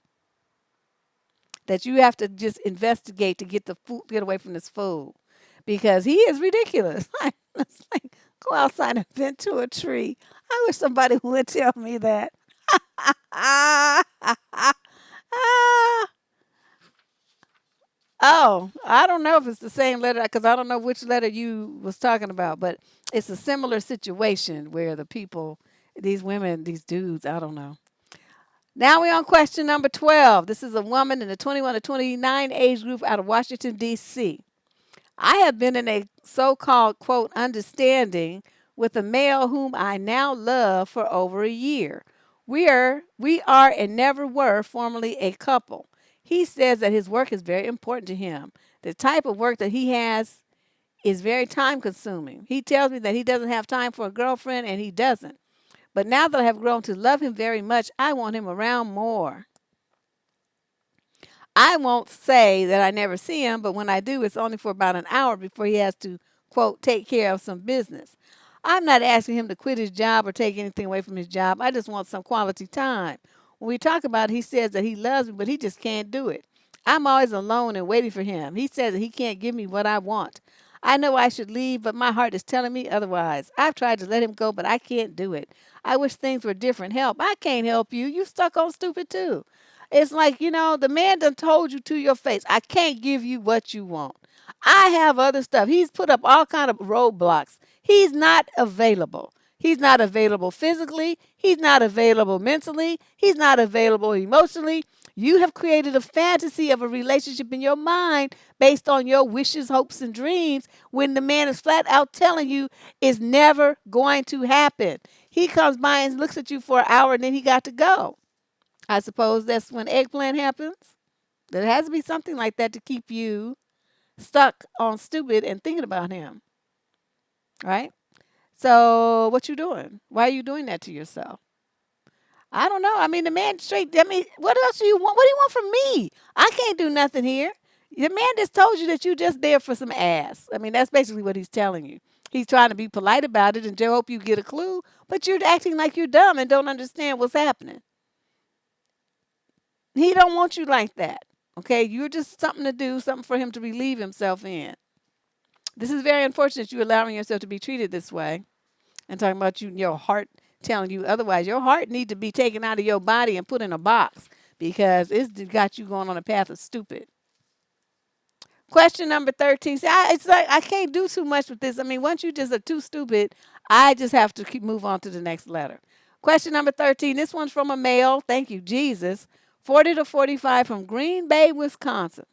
that you have to just investigate to get away from this fool because he is ridiculous. It's like, go outside and vent to a tree. I wish somebody would tell me that. Oh, I don't know if it's the same letter because I don't know which letter you was talking about, but it's a similar situation where the people, these women, these dudes, I don't know. Now we're on question number 12. This is a woman in the 21 to 29 age group out of Washington, D.C. I have been in a so called, quote, understanding with a male whom I now love for over a year. We are and never were formally a couple. He says that his work is very important to him. The type of work that he has is very time consuming. He tells me that he doesn't have time for a girlfriend, and he doesn't. But now that I have grown to love him very much, I want him around more. I won't say that I never see him, but when I do, it's only for about an hour before he has to, quote, take care of some business. I'm not asking him to quit his job or take anything away from his job. I just want some quality time. When we talk about it, he says that he loves me, but he just can't do it. I'm always alone and waiting for him. He says that he can't give me what I want. I know I should leave, but my heart is telling me otherwise. I've tried to let him go, but I can't do it. I wish things were different. Help. I can't help you. You stuck on stupid too. It's like, the man done told you to your face, I can't give you what you want. I have other stuff. He's put up all kind of roadblocks. He's not available. He's not available physically. He's not available mentally. He's not available emotionally. You have created a fantasy of a relationship in your mind based on your wishes, hopes, and dreams when the man is flat out telling you it's never going to happen. He comes by and looks at you for an hour and then he got to go. I suppose that's when eggplant happens. There has to be something like that to keep you stuck on stupid and thinking about him, right? So what you doing? Why are you doing that to yourself? I don't know. I mean, the man straight. I mean, what else do you want? What do you want from me? I can't do nothing here. The man just told you that you just there for some ass. I mean, that's basically what he's telling you. He's trying to be polite about it and to hope you get a clue, but you're acting like you're dumb and don't understand what's happening. He don't want you like that. Okay, you're just something to do, something for him to relieve himself in. This is very unfortunate you're allowing yourself to be treated this way. And talking about you, your heart telling you otherwise. Your heart need to be taken out of your body and put in a box because it's got you going on a path of stupid. Question number 13. See, it's like I can't do too much with this. I mean, once you just are too stupid, I just have to keep move on to the next letter. Question number 13. This one's from a male. Thank you, Jesus. 40 to 45 from Green Bay, Wisconsin.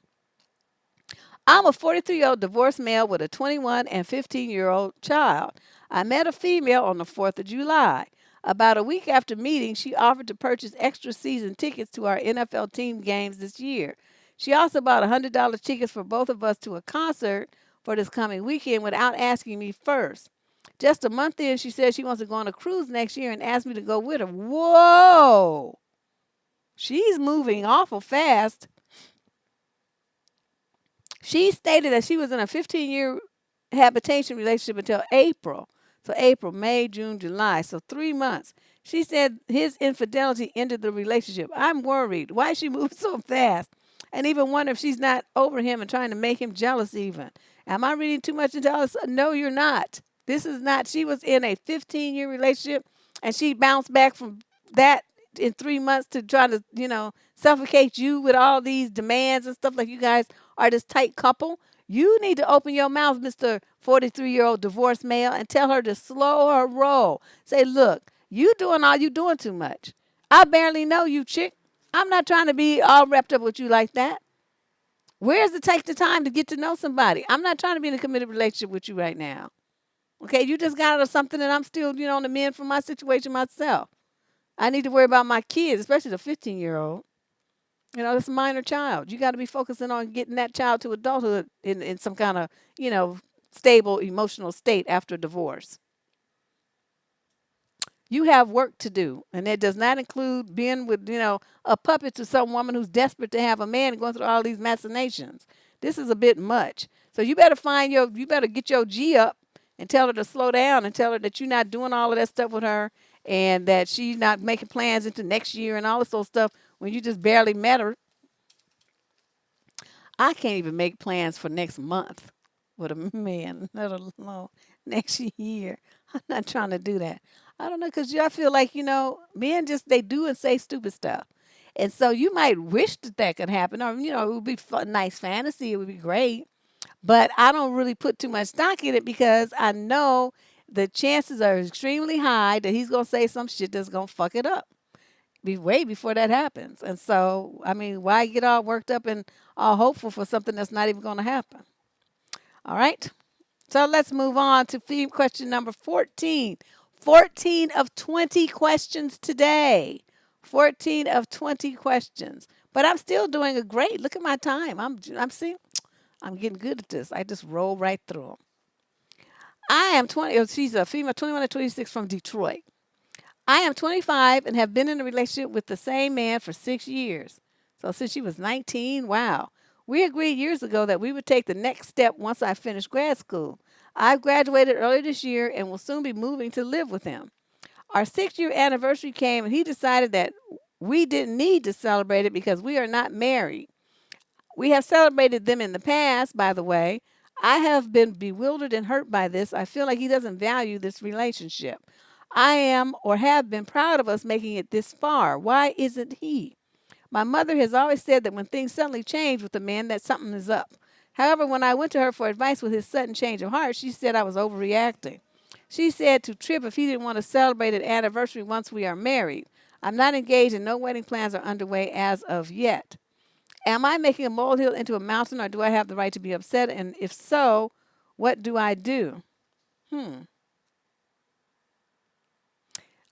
I'm a 43-year-old divorced male with a 21 and 15-year-old child. I met a female on the 4th of July. About a week after meeting, she offered to purchase extra season tickets to our NFL team games this year. She also bought $100 tickets for both of us to a concert for this coming weekend without asking me first. Just a month in, she said she wants to go on a cruise next year and asked me to go with her. Whoa! She's moving awful fast. She stated that she was in a 15-year habitation relationship until April. So April, May, June, July. So 3 months. She said his infidelity ended the relationship. I'm worried. Why she moved so fast? And even wonder if she's not over him and trying to make him jealous even. Am I reading too much into all this? No, you're not. This is not. She was in a 15-year relationship and she bounced back from that in 3 months to try to, suffocate you with all these demands and stuff like you guys are this tight couple. You need to open your mouth, Mr. 43-year-old divorced male, and tell her to slow her roll. Say, look, you doing too much. I barely know you, chick. I'm not trying to be all wrapped up with you like that. Where's the take the time to get to know somebody? I'm not trying to be in a committed relationship with you right now. Okay, you just got out of something and I'm still, on the mend from my situation myself. I need to worry about my kids, especially the 15-year-old. It's a minor child. You got to be focusing on getting that child to adulthood in some kind of, stable emotional state after divorce. You have work to do, and that does not include being with, a puppet to some woman who's desperate to have a man and going through all these machinations. This is a bit much. So you better get your G up and tell her to slow down and tell her that you're not doing all of that stuff with her and that she's not making plans into next year and all this old stuff when you just barely met her. I can't even make plans for next month with a man, let alone next year. I'm not trying to do that. I don't know, because I feel like, men just, they do and say stupid stuff. And so you might wish that that could happen, or it would be nice fantasy. It would be great, but I don't really put too much stock in it because I know the chances are extremely high that he's gonna say some shit that's gonna fuck it up. Be way before that happens. And so, I mean, why get all worked up and all hopeful for something that's not even gonna happen? All right. So let's move on to theme question number 14. 14 of 20 questions today. 14 of 20 questions. But I'm still doing a great. Look at my time. I'm seeing I'm getting good at this. I just roll right through them. I am 20. Oh, she's a female, 21 to 26 from Detroit. I am 25 and have been in a relationship with the same man for 6 years. So since she was 19, wow. We agreed years ago that we would take the next step once I finished grad school. I graduated early this year and will soon be moving to live with him. Our 6 year anniversary came and he decided that we didn't need to celebrate it because we are not married. We have celebrated them in the past, by the way. I have been bewildered and hurt by this. I feel like he doesn't value this relationship. I am or have been proud of us making it this far. Why isn't he? My mother has always said that when things suddenly change with a man, that something is up. However, when I went to her for advice with his sudden change of heart, she said I was overreacting. She said to Trip if he didn't want to celebrate an anniversary once we are married. I'm not engaged and no wedding plans are underway as of yet. Am I making a molehill into a mountain or do I have the right to be upset? And if so, what do I do? Hmm.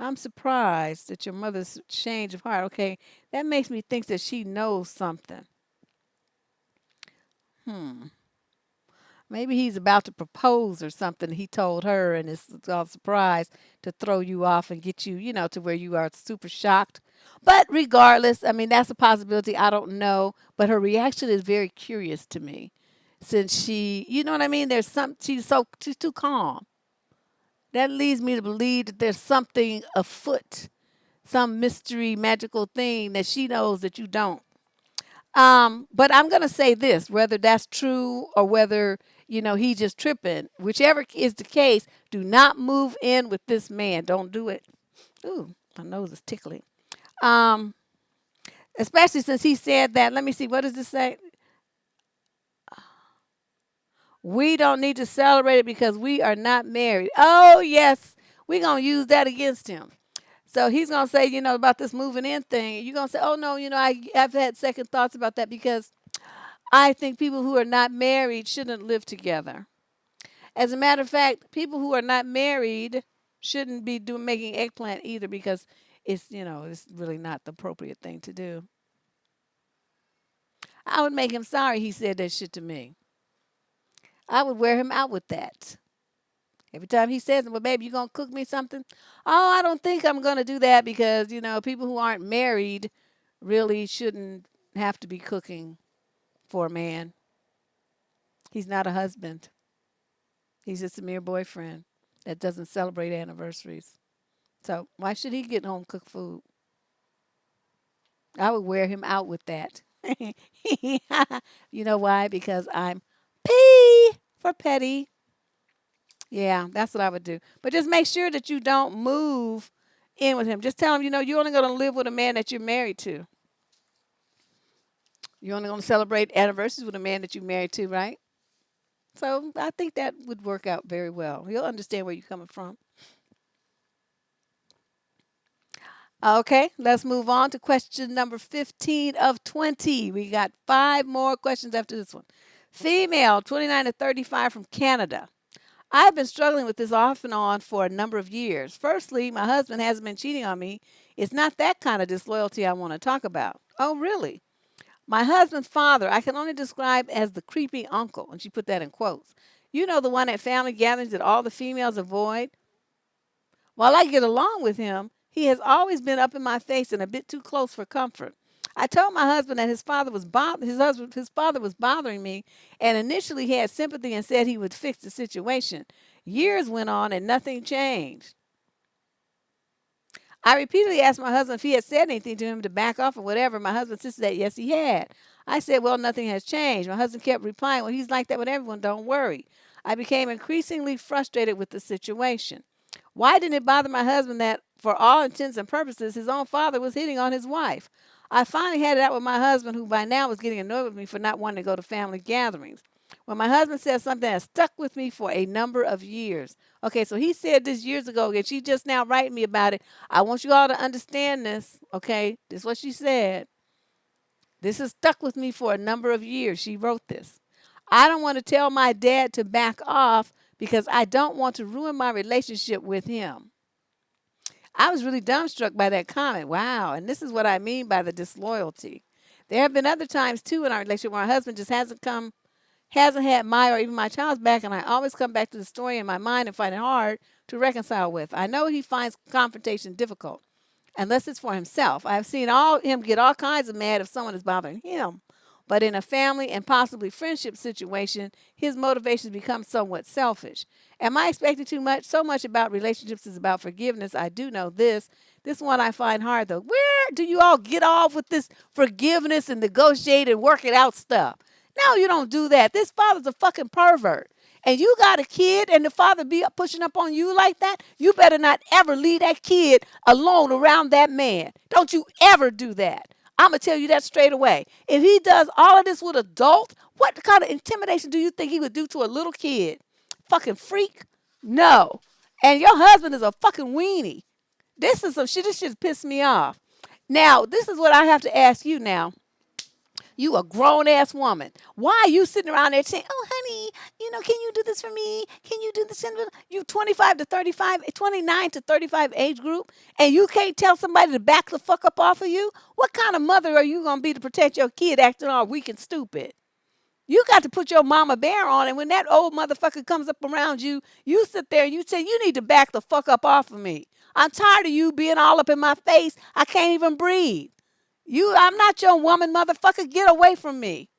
I'm surprised at your mother's change of heart. Okay, that makes me think that she knows something. Hmm. Maybe he's about to propose or something. He told her, and it's all surprised to throw you off and get you, to where you are super shocked. But regardless, I mean, that's a possibility. I don't know. But her reaction is very curious to me since you know what I mean? She's too calm. That leads me to believe that there's something afoot, some mystery, magical thing that she knows that you don't. But I'm gonna say this, whether that's true or whether he's just tripping. Whichever is the case, do not move in with this man. Don't do it. Ooh, my nose is tickling. Um, Especially since he said that. Let me see. What does this say? We don't need to celebrate it because we are not married. Oh yes, we're gonna use that against him. So he's gonna say, about this moving in thing. You're gonna say, oh no, I've had second thoughts about that because I think people who are not married shouldn't live together. As a matter of fact, people who are not married shouldn't be doing making eggplant either because it's really not the appropriate thing to do. I would make him sorry he said that shit to me. I would wear him out with that. Every time he says, well, baby, you gonna cook me something? Oh, I don't think I'm gonna do that because, people who aren't married really shouldn't have to be cooking for a man. He's not a husband. He's just a mere boyfriend that doesn't celebrate anniversaries. So why should he get home cooked food? I would wear him out with that. You know why? Because I'm P for petty. Yeah, that's what I would do. But just make sure that you don't move in with him. Just tell him, you're only going to live with a man that you're married to. You're only going to celebrate anniversaries with a man that you're married to, right? So I think that would work out very well. He'll understand where you're coming from. Okay, let's move on to question number 15 of 20. We got 5 more questions after this one. Female, 29 to 35 from Canada. I've been struggling with this off and on for a number of years. Firstly, my husband hasn't been cheating on me. It's not that kind of disloyalty I want to talk about. Oh, really? My husband's father, I can only describe as the creepy uncle, and she put that in quotes. You know, the one at family gatherings that all the females avoid? While I get along with him, he has always been up in my face and a bit too close for comfort. I told my husband that his father was bothering me, and initially he had sympathy and said he would fix the situation. Years went on and nothing changed. I repeatedly asked my husband if he had said anything to him to back off or whatever. My husband insisted that yes, he had. I said, well, nothing has changed. My husband kept replying, well, he's like that with everyone. Don't worry. I became increasingly frustrated with the situation. Why didn't it bother my husband that, for all intents and purposes, his own father was hitting on his wife? I finally had it out with my husband, who by now was getting annoyed with me for not wanting to go to family gatherings. When my husband said something that stuck with me for a number of years. Okay, so he said this years ago, and she just now writing me about it. I want you all to understand this, okay? This is what she said. This has stuck with me for a number of years. She wrote this. I don't want to tell my dad to back off because I don't want to ruin my relationship with him. I was really dumbstruck by that comment. Wow. And this is what I mean by the disloyalty. There have been other times too in our relationship where my husband just hasn't had my or even my child's back, and I always come back to the story in my mind and find it hard to reconcile with. I know he finds confrontation difficult, unless it's for himself. I've seen him get all kinds of mad if someone is bothering him. But in a family and possibly friendship situation, his motivations become somewhat selfish. Am I expecting too much? So much about relationships is about forgiveness. I do know this. This one I find hard though. Where do you all get off with this forgiveness and negotiate and work it out stuff? No, you don't do that. This father's a fucking pervert. And you got a kid and the father be pushing up on you like that, you better not ever leave that kid alone around that man. Don't you ever do that. I'm going to tell you that straight away. If he does all of this with adults, what kind of intimidation do you think he would do to a little kid? Fucking freak? No. And your husband is a fucking weenie. This is some shit. This shit pissed me off. Now, this is what I have to ask you now. You a grown ass woman. Why are you sitting around there saying, "Oh, honey, can you do this for me? Can you do this?" You 25 to 35, 29 to 35 age group, and you can't tell somebody to back the fuck up off of you? What kind of mother are you going to be to protect your kid acting all weak and stupid? You got to put your mama bear on, and when that old motherfucker comes up around you, you sit there and you say, "You need to back the fuck up off of me. I'm tired of you being all up in my face. I can't even breathe. I'm not your woman, motherfucker. Get away from me.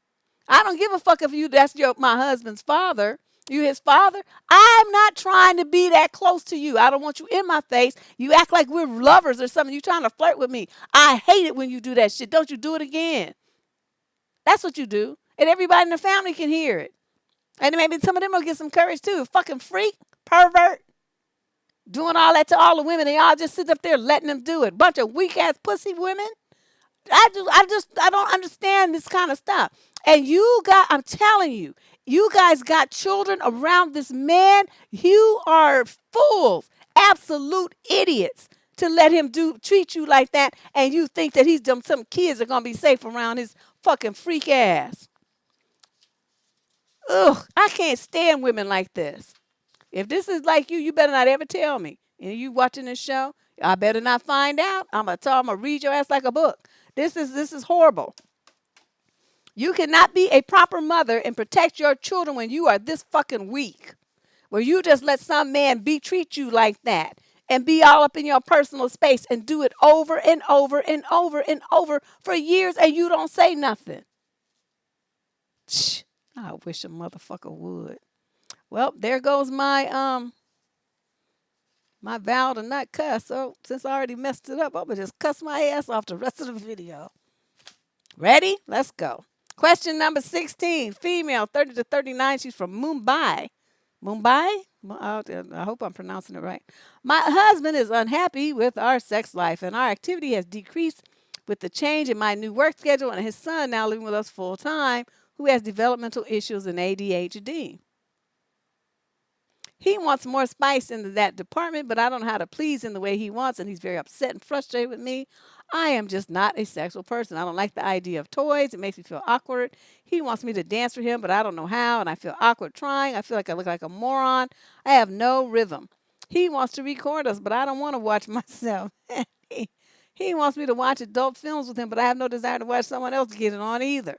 I don't give a fuck if that's my husband's father. You his father. I'm not trying to be that close to you. I don't want you in my face. You act like we're lovers or something. You trying to flirt with me. I hate it when you do that shit. Don't you do it again. That's what you do. And everybody in the family can hear it. And maybe some of them will get some courage too. Fucking freak, pervert, doing all that to all the women. And y'all just sit up there letting them do it. Bunch of weak ass pussy women. I don't understand this kind of stuff. And I'm telling you, you guys got children around this man. You are fools, absolute idiots to let him treat you like that. And you think that some kids are going to be safe around his fucking freak ass. Ugh, I can't stand women like this. If this is like you better not ever tell me. And you watching this show, I better not find out. I'm gonna read your ass like a book. This is horrible. You cannot be a proper mother and protect your children when you are this fucking weak. Where you just let some man treat you like that and be all up in your personal space and do it over and over and over and over for years and you don't say nothing. Shh, I wish a motherfucker would. Well, there goes my vow to not cuss. So since I already messed it up, I'm going to just cuss my ass off the rest of the video. Ready? Let's go. Question number 16. Female, 30 to 39. She's from Mumbai. Mumbai? I hope I'm pronouncing it right. My husband is unhappy with our sex life, and our activity has decreased with the change in my new work schedule and his son now living with us full time, who has developmental issues and ADHD. He wants more spice into that department, but I don't know how to please him the way he wants, and he's very upset and frustrated with me. I am just not a sexual person. I don't like the idea of toys. It makes me feel awkward. He wants me to dance for him, but I don't know how, and I feel awkward trying. I feel like I look like a moron. I have no rhythm. He wants to record us, but I don't want to watch myself. He wants me to watch adult films with him, but I have no desire to watch someone else get it on either.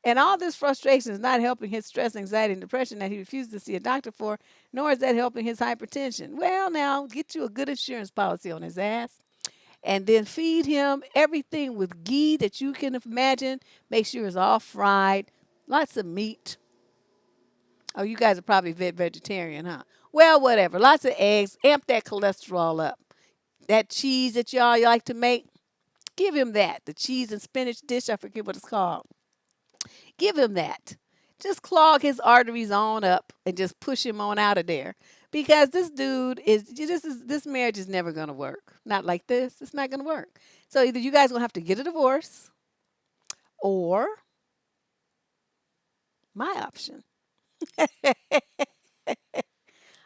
And all this frustration is not helping his stress, anxiety, and depression that he refuses to see a doctor for, nor is that helping his hypertension. Well, now, get you a good insurance policy on his ass. And then feed him everything with ghee that you can imagine. Make sure it's all fried. Lots of meat. Oh, you guys are probably vegetarian, huh? Well, whatever. Lots of eggs. Amp that cholesterol up. That cheese that y'all like to make, give him that. The cheese and spinach dish, I forget what it's called. Give him that. Just clog his arteries on up and just push him on out of there. Because this marriage is never going to work. Not like this. It's not going to work. So either you guys will have to get a divorce Or my option.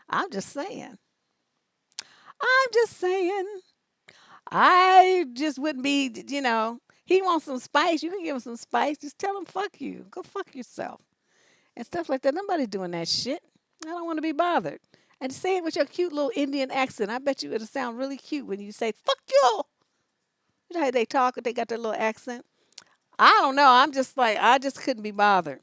I'm just saying. I'm just saying. I just wouldn't be. He wants some spice. You can give him some spice. Just tell him, fuck you. Go fuck yourself. And stuff like that. Nobody's doing that shit. I don't want to be bothered. And say it with your cute little Indian accent. I bet you it'll sound really cute when you say, fuck you. You know how they talk, they got their little accent. I don't know. I'm just like, I just couldn't be bothered.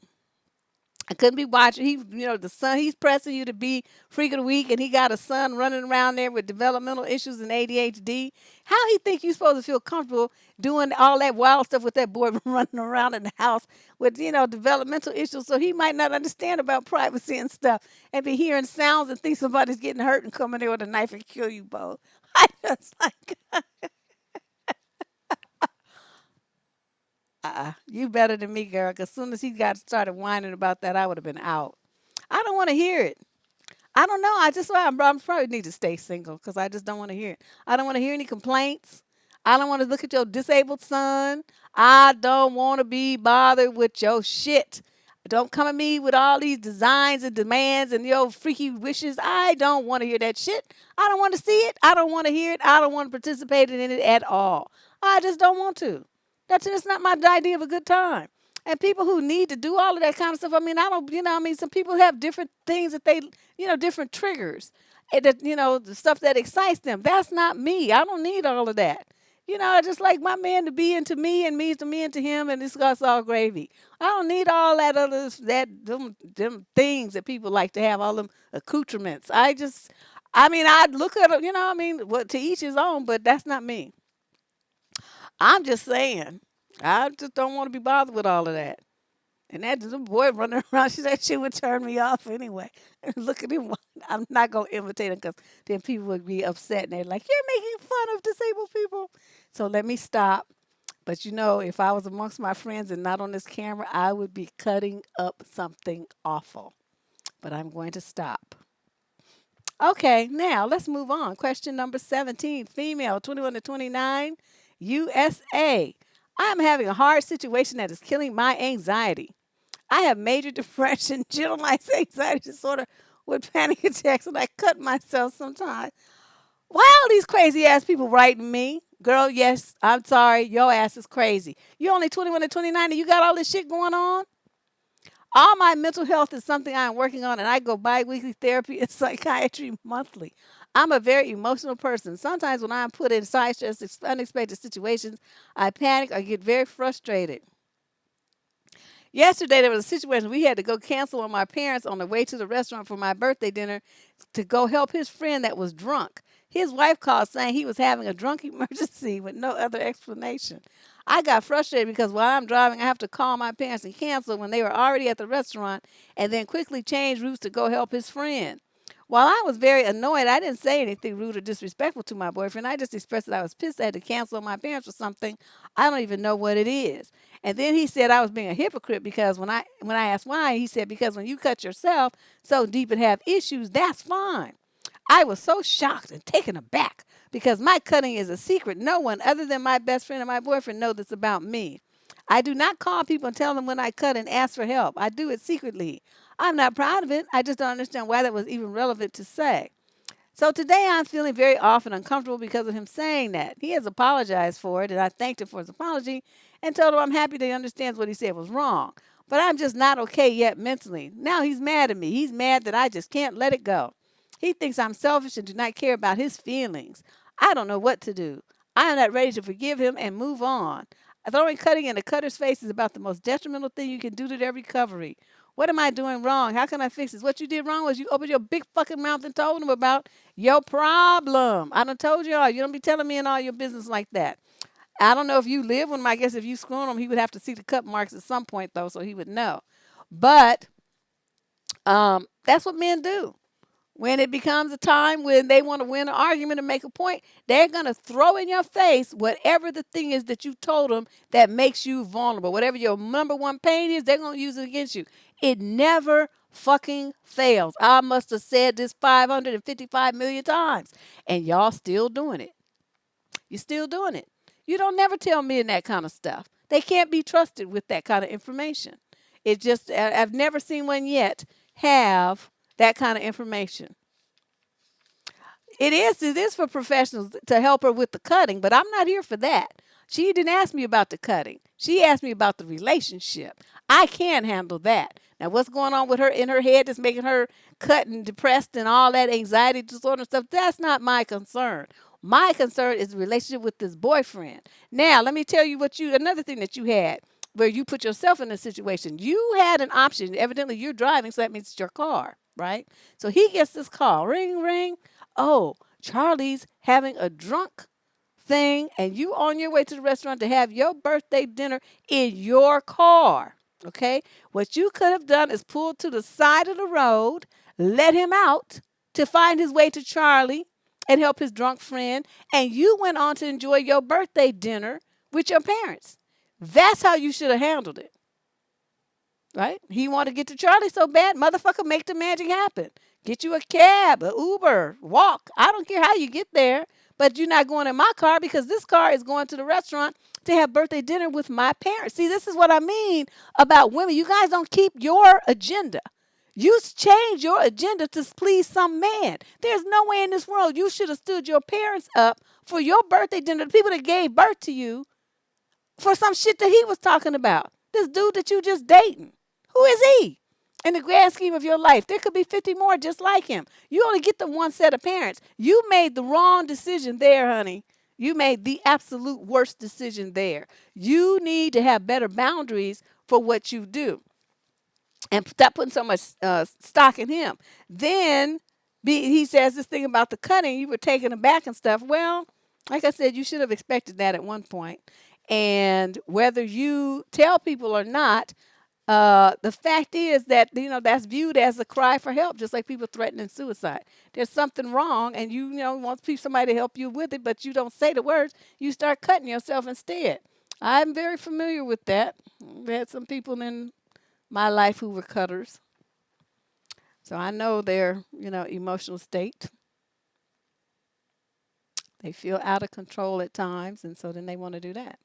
I couldn't be watching. The son, he's pressing you to be freak of the week, and he got a son running around there with developmental issues and ADHD. How he think you supposed to feel comfortable doing all that wild stuff with that boy running around in the house with, developmental issues? So he might not understand about privacy and stuff and be hearing sounds and think somebody's getting hurt and coming there with a knife and kill you both. I just like, you better than me, girl. Because as soon as he got started whining about that, I would have been out. I don't want to hear it. I don't know. I probably need to stay single because I just don't want to hear it. I don't want to hear any complaints. I don't want to look at your disabled son. I don't want to be bothered with your shit. Don't come at me with all these designs and demands and your freaky wishes. I don't want to hear that shit. I don't want to see it. I don't want to hear it. I don't want to participate in it at all. I just don't want to. That's just not my idea of a good time. And people who need to do all of that kind of stuff, I mean, I don't, some people have different things that they, different triggers. And that, the stuff that excites them. That's not me. I don't need all of that. I just like my man to be into me and me to me into him, and this God's all gravy. I don't need all that them things that people like to have, all them accoutrements. I look at them, what to each his own, but that's not me. I'm just saying. I just don't want to be bothered with all of that. And that little boy running around, she said she would turn me off anyway. Look at him. I'm not going to imitate him because then people would be upset and they're like, you're making fun of disabled people. So let me stop. But if I was amongst my friends and not on this camera, I would be cutting up something awful. But I'm going to stop. Okay, now let's move on. Question number 17, female, 21 to 29, USA. I am having a hard situation that is killing my anxiety. I have major depression, generalized anxiety disorder with panic attacks, and I cut myself sometimes. Why are these crazy ass people writing me? Girl, yes, I'm sorry. Your ass is crazy. You're only 21 to 29 and you got all this shit going on? All my mental health is something I'm working on, and I go bi-weekly therapy and psychiatry monthly. I'm a very emotional person. Sometimes when I'm put in side stress, unexpected situations, I panic or get very frustrated. Yesterday, there was a situation we had to go cancel on my parents on the way to the restaurant for my birthday dinner to go help his friend that was drunk. His wife called saying he was having a drunk emergency with no other explanation. I got frustrated because while I'm driving, I have to call my parents and cancel when they were already at the restaurant and then quickly change routes to go help his friend. While I was very annoyed, I didn't say anything rude or disrespectful to my boyfriend. I just expressed that I was pissed I had to cancel on my parents for something. I don't even know what it is. And then he said I was being a hypocrite because when I asked why, he said because when you cut yourself so deep and have issues, that's fine. I was so shocked and taken aback because my cutting is a secret. No one other than my best friend and my boyfriend know this about me. I do not call people and tell them when I cut and ask for help. I do it secretly. I'm not proud of it. I just don't understand why that was even relevant to say. So today I'm feeling very off and uncomfortable because of him saying that. He has apologized for it, and I thanked him for his apology and told him I'm happy that he understands what he said was wrong. But I'm just not okay yet mentally. Now he's mad at me. He's mad that I just can't let it go. He thinks I'm selfish and do not care about his feelings. I don't know what to do. I am not ready to forgive him and move on. Throwing cutting in a cutter's face is about the most detrimental thing you can do to their recovery. What am I doing wrong? How can I fix this? What you did wrong was you opened your big fucking mouth and told him about your problem. I done told you all. You don't be telling me in all your business like that. I don't know if you live with him. I guess if you screwing him, he would have to see the cut marks at some point, though, so he would know. But that's what men do. When it becomes a time when they want to win an argument and make a point, they're going to throw in your face whatever the thing is that you told them that makes you vulnerable. Whatever your number one pain is, they're going to use it against you. It never fucking fails. I must have said this 555 million times, and y'all still doing it. You're still doing it. You don't never tell men that kind of stuff. They can't be trusted with that kind of information. It just, I've never seen one yet have that kind of information. It is for professionals to help her with the cutting, but I'm not here for that. She didn't ask me about the cutting. She asked me about the relationship. I can't handle that. Now, what's going on with her in her head that's making her cut and depressed and all that anxiety disorder stuff? That's not my concern. My concern is the relationship with this boyfriend. Now, let me tell you another thing that you had where you put yourself in a situation. You had an option. Evidently, you're driving, so that means it's your car, right? So he gets this call, ring, ring. Oh, Charlie's having a drunk thing, and you on your way to the restaurant to have your birthday dinner in your car. Okay? What you could have done is pulled to the side of the road, let him out to find his way to Charlie and help his drunk friend, and you went on to enjoy your birthday dinner with your parents. That's how you should have handled it. Right? He wanted to get to Charlie so bad, motherfucker, make the magic happen. Get you a cab, an Uber, walk. I don't care how you get there, but you're not going in my car because this car is going to the restaurant to have birthday dinner with my parents. See, this is what I mean about women. You guys don't keep your agenda. You change your agenda to please some man. There's no way in this world you should have stood your parents up for your birthday dinner, the people that gave birth to you, for some shit that he was talking about. This dude that you just dating. Who is he? In the grand scheme of your life, there could be 50 more just like him. You only get the one set of parents. You made the wrong decision there, honey. You made the absolute worst decision there. You need to have better boundaries for what you do and stop putting so much stock in him. Then he says this thing about the cutting. You were taken aback and stuff. Well, like I said, you should have expected that at one point. And whether you tell people or not, the fact is that that's viewed as a cry for help, just like people threatening suicide. There's something wrong, and you want somebody to help you with it, but you don't say the words. You start cutting yourself instead. I'm very familiar with that. We had some people in my life who were cutters, so I know their emotional state. They feel out of control at times, and so then they want to do that.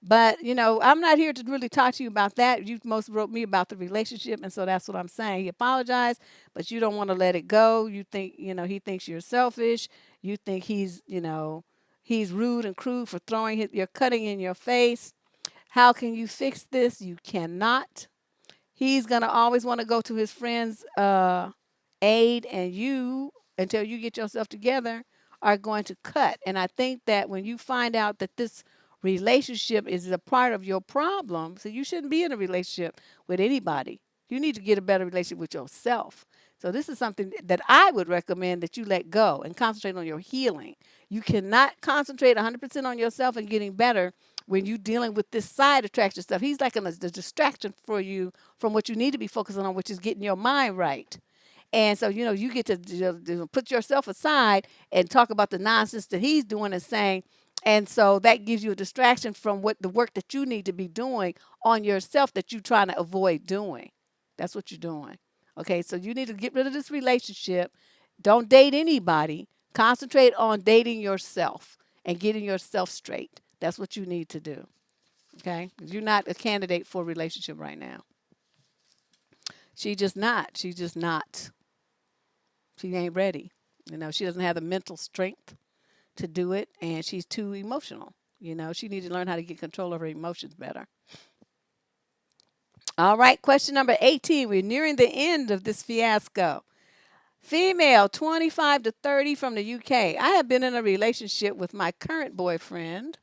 But, I'm not here to really talk to you about that. You most wrote me about the relationship, and so that's what I'm saying. He apologized, but you don't want to let it go. You think, he thinks you're selfish. You think he's rude and crude for throwing your cutting in your face. How can you fix this? You cannot. He's going to always want to go to his friend's aid, and you, until you get yourself together, are going to cut. And I think that when you find out that this relationship is a part of your problem, so you shouldn't be in a relationship with anybody. You need to get a better relationship with yourself. So this is something that I would recommend that you let go and concentrate on your healing. You cannot concentrate 100% on yourself and getting better when you're dealing with this side attraction stuff. He's like a distraction for you from what you need to be focusing on, which is getting your mind right. And so, you get to put yourself aside and talk about the nonsense that he's doing and saying. And so that gives you a distraction from what the work that you need to be doing on yourself that you're trying to avoid doing. That's what you're doing. Okay, so you need to get rid of this relationship. Don't date anybody. Concentrate on dating yourself and getting yourself straight. That's what you need to do. Okay, you're not a candidate for a relationship right now. She just not. She's just not. She ain't ready. She doesn't have the mental strength to do it, and she's too emotional. She needs to learn how to get control of her emotions better. All right, question number 18. We're nearing the end of this fiasco. Female, 25 to 30 from the UK. I have been in a relationship with my current boyfriend.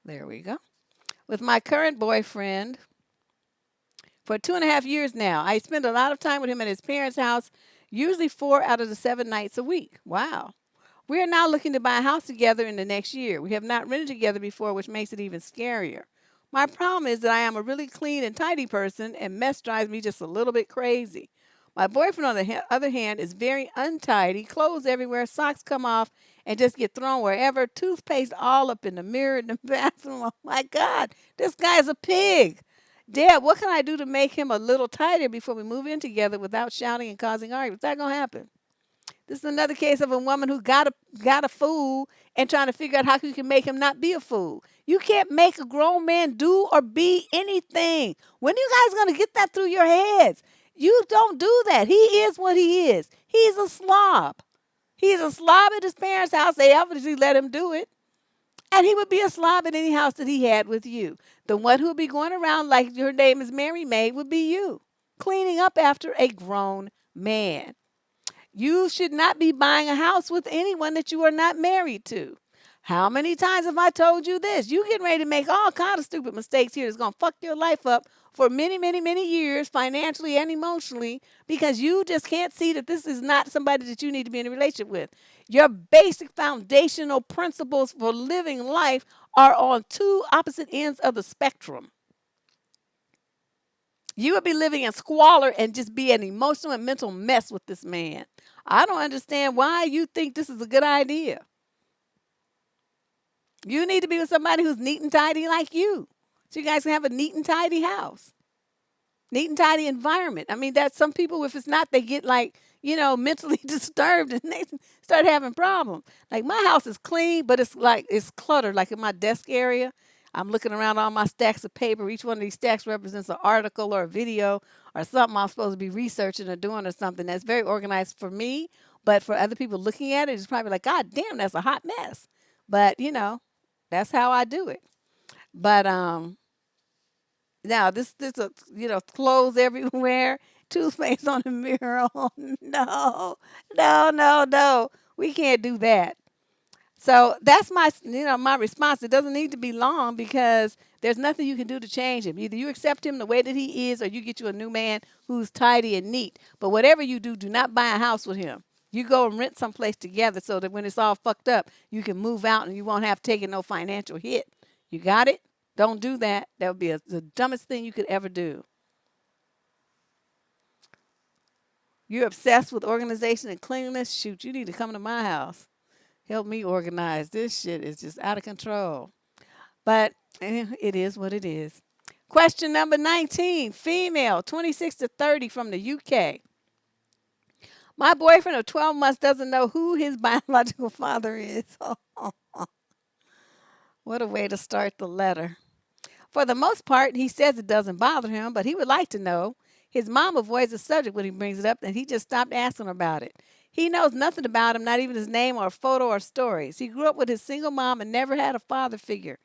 There we go. With my current boyfriend for 2.5 years now. I spend a lot of time with him at his parents' house, usually 4 out of the 7 nights a week. Wow. We are now looking to buy a house together in the next year. We have not rented together before, which makes it even scarier. My problem is that I am a really clean and tidy person, and mess drives me just a little bit crazy. My boyfriend, on the other hand, is very untidy, clothes everywhere, socks come off and just get thrown wherever, toothpaste all up in the mirror in the bathroom. Oh my God, this guy's a pig. Dad, what can I do to make him a little tidier before we move in together without shouting and causing arguments? That's not going to happen. This is another case of a woman who got a fool and trying to figure out how you can make him not be a fool. You can't make a grown man do or be anything. When you guys gonna get that through your heads? You don't do that. He is what he is. He's a slob. He's a slob at his parents' house. They obviously let him do it. And he would be a slob in any house that he had with you. The one who would be going around like your name is Mary Maid would be you, cleaning up after a grown man. You should not be buying a house with anyone that you are not married to. How many times have I told you this? You getting ready to make all kind of stupid mistakes here that's going to fuck your life up for many, many, many years, financially and emotionally, because you just can't see that this is not somebody that you need to be in a relationship with. Your basic foundational principles for living life are on two opposite ends of the spectrum. You would be living in squalor and just be an emotional and mental mess with this man. I don't understand why you think this is a good idea. You need to be with somebody who's neat and tidy like you. So you guys can have a neat and tidy house, neat and tidy environment. I mean, that's some people, if it's not, they get like, mentally disturbed and they start having problems. Like my house is clean, but it's cluttered. Like in my desk area, I'm looking around all my stacks of paper. Each one of these stacks represents an article or a video or something I'm supposed to be researching or doing or something. That's very organized for me, but for other people looking at it, it's probably like, God damn, that's a hot mess. But that's how I do it. But now this clothes everywhere, toothpaste on the mirror. Oh no, no, no, no. We can't do that. So that's my response. It doesn't need to be long because there's nothing you can do to change him. Either you accept him the way that he is, or you get you a new man who's tidy and neat. But whatever you do, do not buy a house with him. You go and rent someplace together so that when it's all fucked up, you can move out and you won't have taken no financial hit. You got it? Don't do that. That would be the dumbest thing you could ever do. You're obsessed with organization and cleanliness. Shoot, you need to come to my house. Help me organize. This shit is just out of control. But it is what it is. Question number 19, female, 26 to 30 from the UK. My boyfriend of 12 months doesn't know who his biological father is. What a way to start the letter. For the most part, he says it doesn't bother him, but he would like to know. His mom avoids the subject when he brings it up, and he just stopped asking about it. He knows nothing about him, not even his name or a photo or stories. He grew up with his single mom and never had a father figure,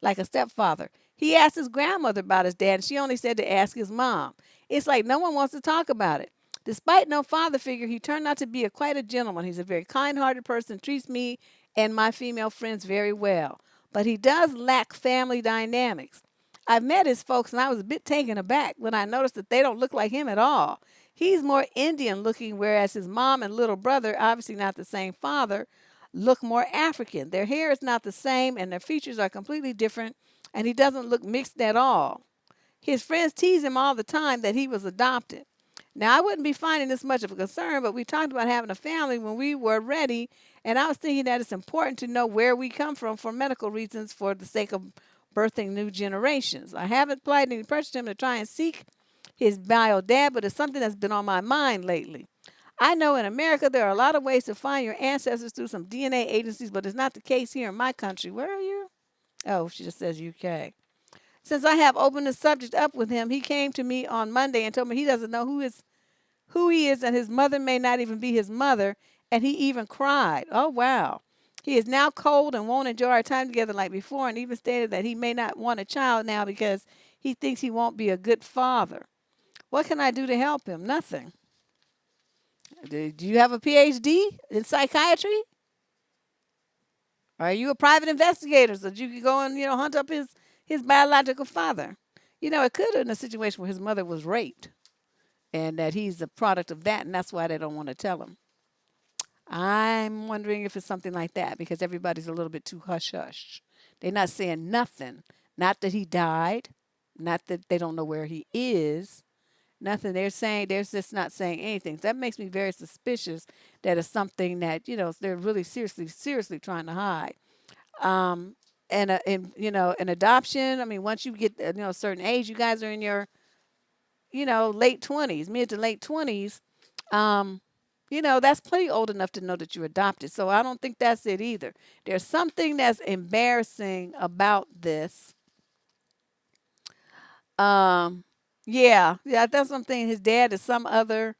like a stepfather. He asked his grandmother about his dad, and she only said to ask his mom. It's like no one wants to talk about it. Despite no father figure, he turned out to be quite a gentleman. He's a very kind-hearted person, treats me and my female friends very well. But he does lack family dynamics. I met his folks and I was a bit taken aback when I noticed that they don't look like him at all. He's more Indian looking, whereas his mom and little brother, obviously not the same father, look more African. Their hair is not the same and their features are completely different, and he doesn't look mixed at all. His friends tease him all the time that he was adopted. Now, I wouldn't be finding this much of a concern, but we talked about having a family when we were ready, and I was thinking that it's important to know where we come from for medical reasons for the sake of birthing new generations. I haven't applied any pressure to him to try and seek his bio dad, but it's something that's been on my mind lately. I know in America there are a lot of ways to find your ancestors through some DNA agencies, but it's not the case here in my country. Where are you? Oh, she just says UK. Since I have opened the subject up with him, he came to me on Monday and told me he doesn't know who he is, and his mother may not even be his mother, and he even cried. Oh, wow. He is now cold and won't enjoy our time together like before, and even stated that he may not want a child now because he thinks he won't be a good father. What can I do to help him? Nothing. Do you have a PhD in psychiatry? Are you a private investigator so that you can go and hunt up his biological father? It could have been a situation where his mother was raped and that he's a product of that, and that's why they don't want to tell him. I'm wondering if it's something like that because everybody's a little bit too hush hush. They're not saying nothing. Not that he died, not that they don't know where he is. Nothing. They're just not saying anything. So that makes me very suspicious that it's something that they're really seriously trying to hide. Um, and an adoption. I mean, once you get a certain age, you guys are in your late 20s, mid to late 20s. Um, That's plenty old enough to know that you're adopted. So I don't think that's it either. There's something that's embarrassing about this. Um, yeah, that's something. His dad is some other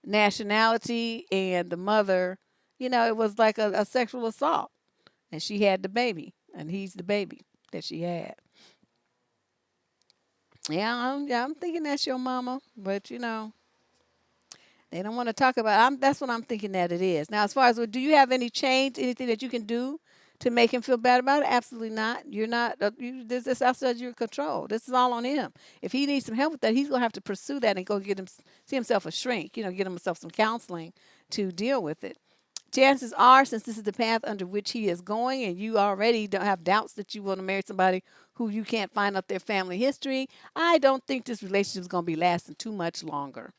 nationality, and the mother, it was like a sexual assault, and she had the baby, and he's the baby that she had. Yeah, I'm thinking that's your mama, but they don't want to talk about. That's what I'm thinking that it is. Now, as far as do you have any change, anything that you can do to make him feel bad about it? Absolutely not. You're not. This outside your control. This is all on him. If he needs some help with that, he's gonna have to pursue that and go see himself a shrink. Get himself some counseling to deal with it. Chances are, since this is the path under which he is going, and you already don't have doubts that you want to marry somebody who you can't find out their family history, I don't think this relationship is going to be lasting too much longer.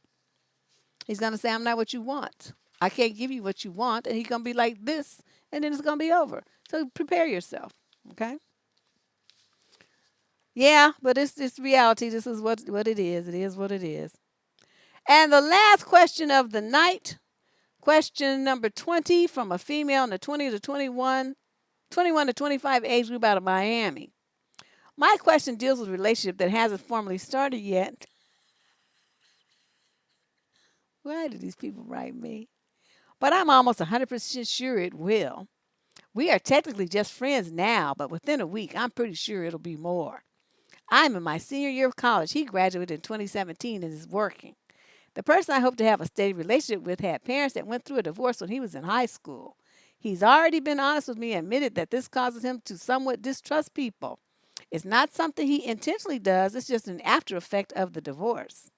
He's going to say, I'm not what you want. I can't give you what you want. And he's going to be like this, and then it's going to be over. So prepare yourself. Okay? Yeah, but it's reality. This is what it is. It is what it is. And the last question of the night, question number 20 from a female in the 20 to 21 to 25 age group out of Miami. My question deals with a relationship that hasn't formally started yet. Why do these people write me? But I'm almost 100% sure it will. We are technically just friends now, but within a week, I'm pretty sure it'll be more. I'm in my senior year of college. He graduated in 2017 and is working. The person I hope to have a steady relationship with had parents that went through a divorce when he was in high school. He's already been honest with me and admitted that this causes him to somewhat distrust people. It's not something he intentionally does, it's just an after effect of the divorce.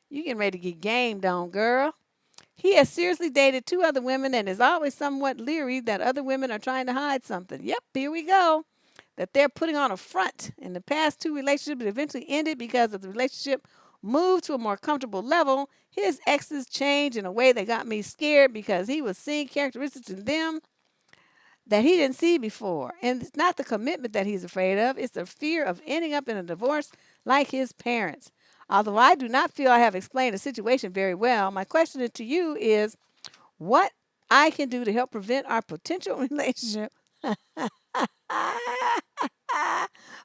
You getting ready to get gamed on, girl. He has seriously dated two other women and is always somewhat leery that other women are trying to hide something. Yep, here we go. That they're putting on a front. In the past two relationships, it eventually ended because of the relationship moved to a more comfortable level. His exes changed in a way that got me scared because he was seeing characteristics in them that he didn't see before. And it's not the commitment that he's afraid of, it's the fear of ending up in a divorce like his parents. Although I do not feel I have explained the situation very well, my question to you is what I can do to help prevent our potential relationship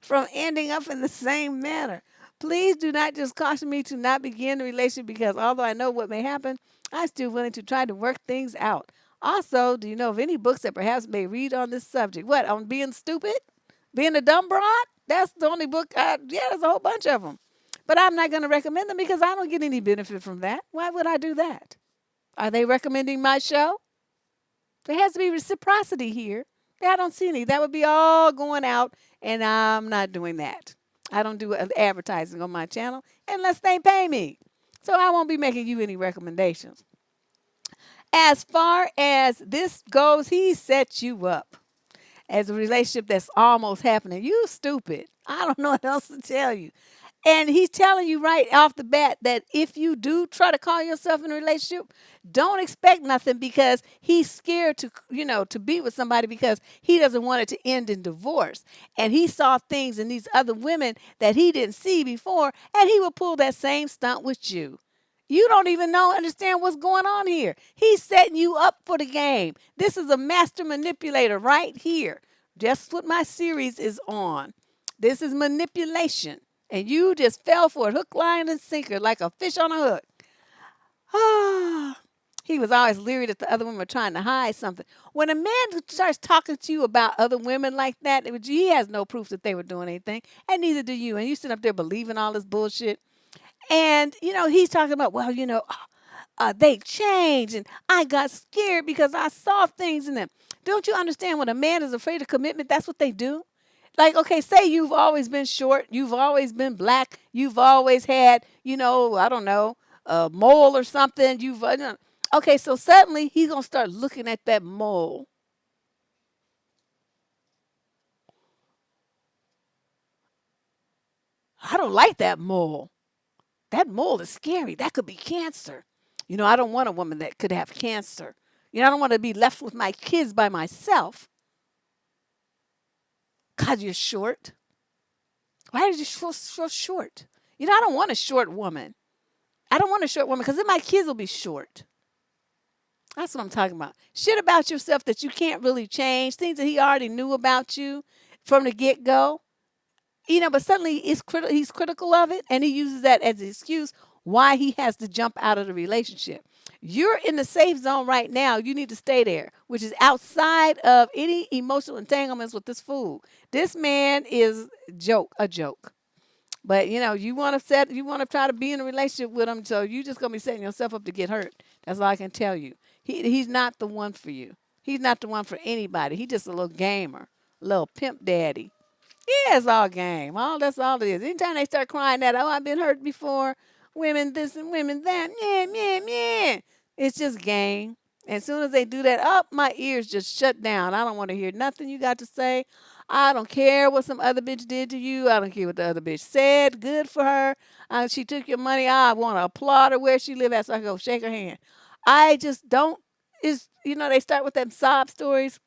from ending up in the same manner. Please do not just caution me to not begin the relationship because although I know what may happen, I'm still willing to try to work things out. Also, do you know of any books that perhaps may read on this subject? What, on being stupid? Being a dumb broad? That's the only book. Yeah, there's a whole bunch of them. But I'm not going to recommend them because I don't get any benefit from that. Why would I do that? Are they recommending my show? There has to be reciprocity here. Yeah, I don't see any. That would be all going out, and I'm not doing that. I don't do advertising on my channel unless they pay me. So I won't be making you any recommendations. As far as this goes, he set you up as a relationship that's almost happening. You stupid. I don't know what else to tell you. And he's telling you right off the bat that if you do try to call yourself in a relationship, don't expect nothing because he's scared to be with somebody because he doesn't want it to end in divorce. And he saw things in these other women that he didn't see before, and he will pull that same stunt with you. You don't even understand what's going on here. He's setting you up for the game. This is a master manipulator right here. Just what my series is on. This is manipulation. And you just fell for it, hook, line, and sinker, like a fish on a hook. Ah, he was always leery that the other women were trying to hide something. When a man starts talking to you about other women like that, he has no proof that they were doing anything, and neither do you. And you sit up there believing all this bullshit. And, he's talking about, well, they changed, and I got scared because I saw things in them. Don't you understand when a man is afraid of commitment, that's what they do? Like, okay, say you've always been short, you've always been black, you've always had, I don't know, a mole or something. Okay, so suddenly he's going to start looking at that mole. I don't like that mole. That mole is scary. That could be cancer. I don't want a woman that could have cancer. I don't want to be left with my kids by myself. God, you're short. Why are you so short? I don't want a short woman. I don't want a short woman because then my kids will be short. That's what I'm talking about. Shit about yourself that you can't really change, things that he already knew about you from the get go. But suddenly he's critical of it and he uses that as an excuse why he has to jump out of the relationship. You're in the safe zone right now. You need to stay there, which is outside of any emotional entanglements with this fool. This man is a joke. But you want to try to be in a relationship with him, so you just gonna be setting yourself up to get hurt. That's all I can tell you. He's not the one for you. He's not the one for anybody. He's just a little gamer, a little pimp daddy. Yeah, it's all game. That's all it is. Anytime they start crying that, oh, I've been hurt before, women this and women that, yeah, yeah, yeah. It's just game. As soon as they do that, up, my ears just shut down. I don't want to hear nothing you got to say. I don't care what some other bitch did to you. I don't care what the other bitch said. Good for her. She took your money. I want to applaud her where she live at so I can go shake her hand. I just don't. They start with them sob stories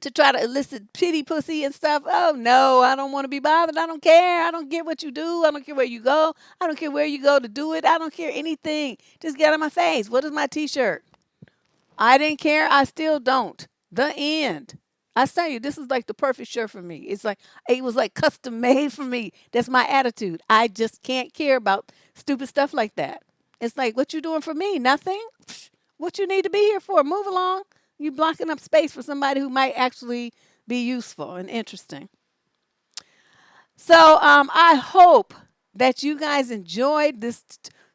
to try to elicit pity pussy and stuff. Oh no, I don't want to be bothered. I don't care. I don't get what you do. I don't care where you go. I don't care where you go to do it. I don't care anything. Just get out of my face. What is my t-shirt? I didn't care. I still don't. The end. I tell you, this is like the perfect shirt for me. It was like custom made for me. That's my attitude. I just can't care about stupid stuff like that. It's like, what you doing for me? Nothing. What you need to be here for? Move along. You blocking up space for somebody who might actually be useful and interesting. So I hope that you guys enjoyed this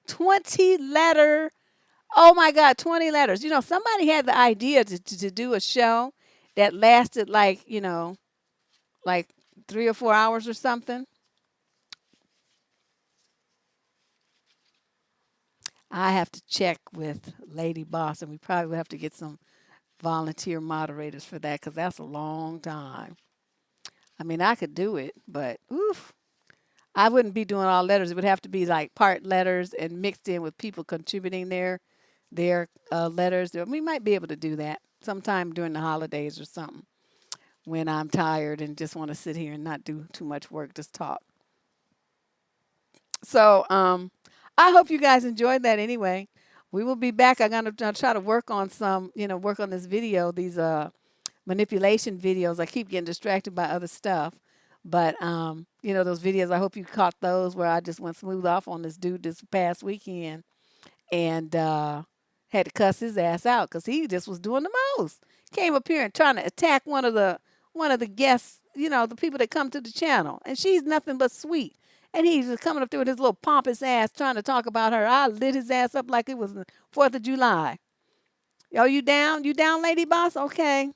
20 letter. Oh my God, 20 letters. Somebody had the idea to do a show that lasted like 3 or 4 hours or something. I have to check with Lady Boss, and we probably will have to get some volunteer moderators for that because that's a long time. I mean, I could do it, but oof, I wouldn't be doing all letters. It would have to be like part letters and mixed in with people contributing their letters. We might be able to do that sometime during the holidays or something when I'm tired and just want to sit here and not do too much work, just talk. So I hope you guys enjoyed that anyway. We will be back. I'm gonna try to work on work on this video, these manipulation videos. I keep getting distracted by other stuff. But those videos, I hope you caught those where I just went smooth off on this dude this past weekend and had to cuss his ass out because he just was doing the most. Came up here and trying to attack one of the guests, the people that come to the channel. And she's nothing but sweet. And he's just coming up there with his little pompous ass trying to talk about her. I lit his ass up like it was the 4th of July. Yo, you down? You down, Lady Boss? Okay.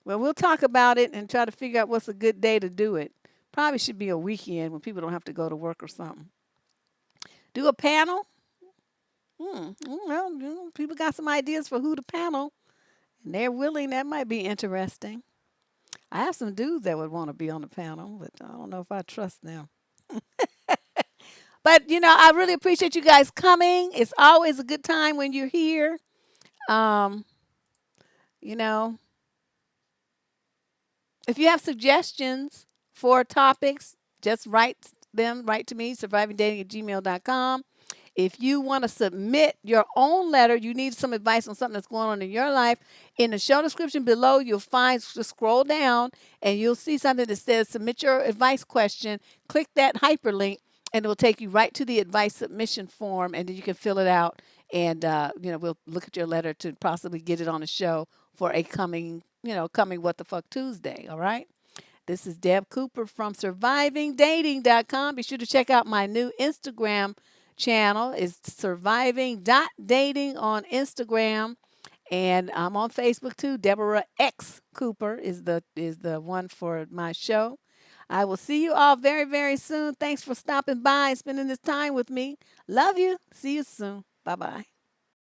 Well, we'll talk about it and try to figure out what's a good day to do it. Probably should be a weekend when people don't have to go to work or something. Do a panel? Well, people got some ideas for who to panel, and they're willing. That might be interesting. I have some dudes that would want to be on the panel, but I don't know if I trust them. But, I really appreciate you guys coming. It's always a good time when you're here. Um, you know, If you have suggestions for topics, just write to me, survivingdating@gmail.com. If you want to submit your own letter, you need some advice on something that's going on in your life. In the show description below, you'll just scroll down and you'll see something that says submit your advice question. Click that hyperlink and it will take you right to the advice submission form, and then you can fill it out. And we'll look at your letter to possibly get it on the show for a coming What the Fuck Tuesday. All right. This is Deb Cooper from survivingdating.com. Be sure to check out my new Instagram channel. It's surviving.dating on Instagram. And I'm on Facebook too. Deborrah X Cooper is the one for my show. I will see you all very, very soon. Thanks for stopping by and spending this time with me. Love you. See you soon. Bye-bye.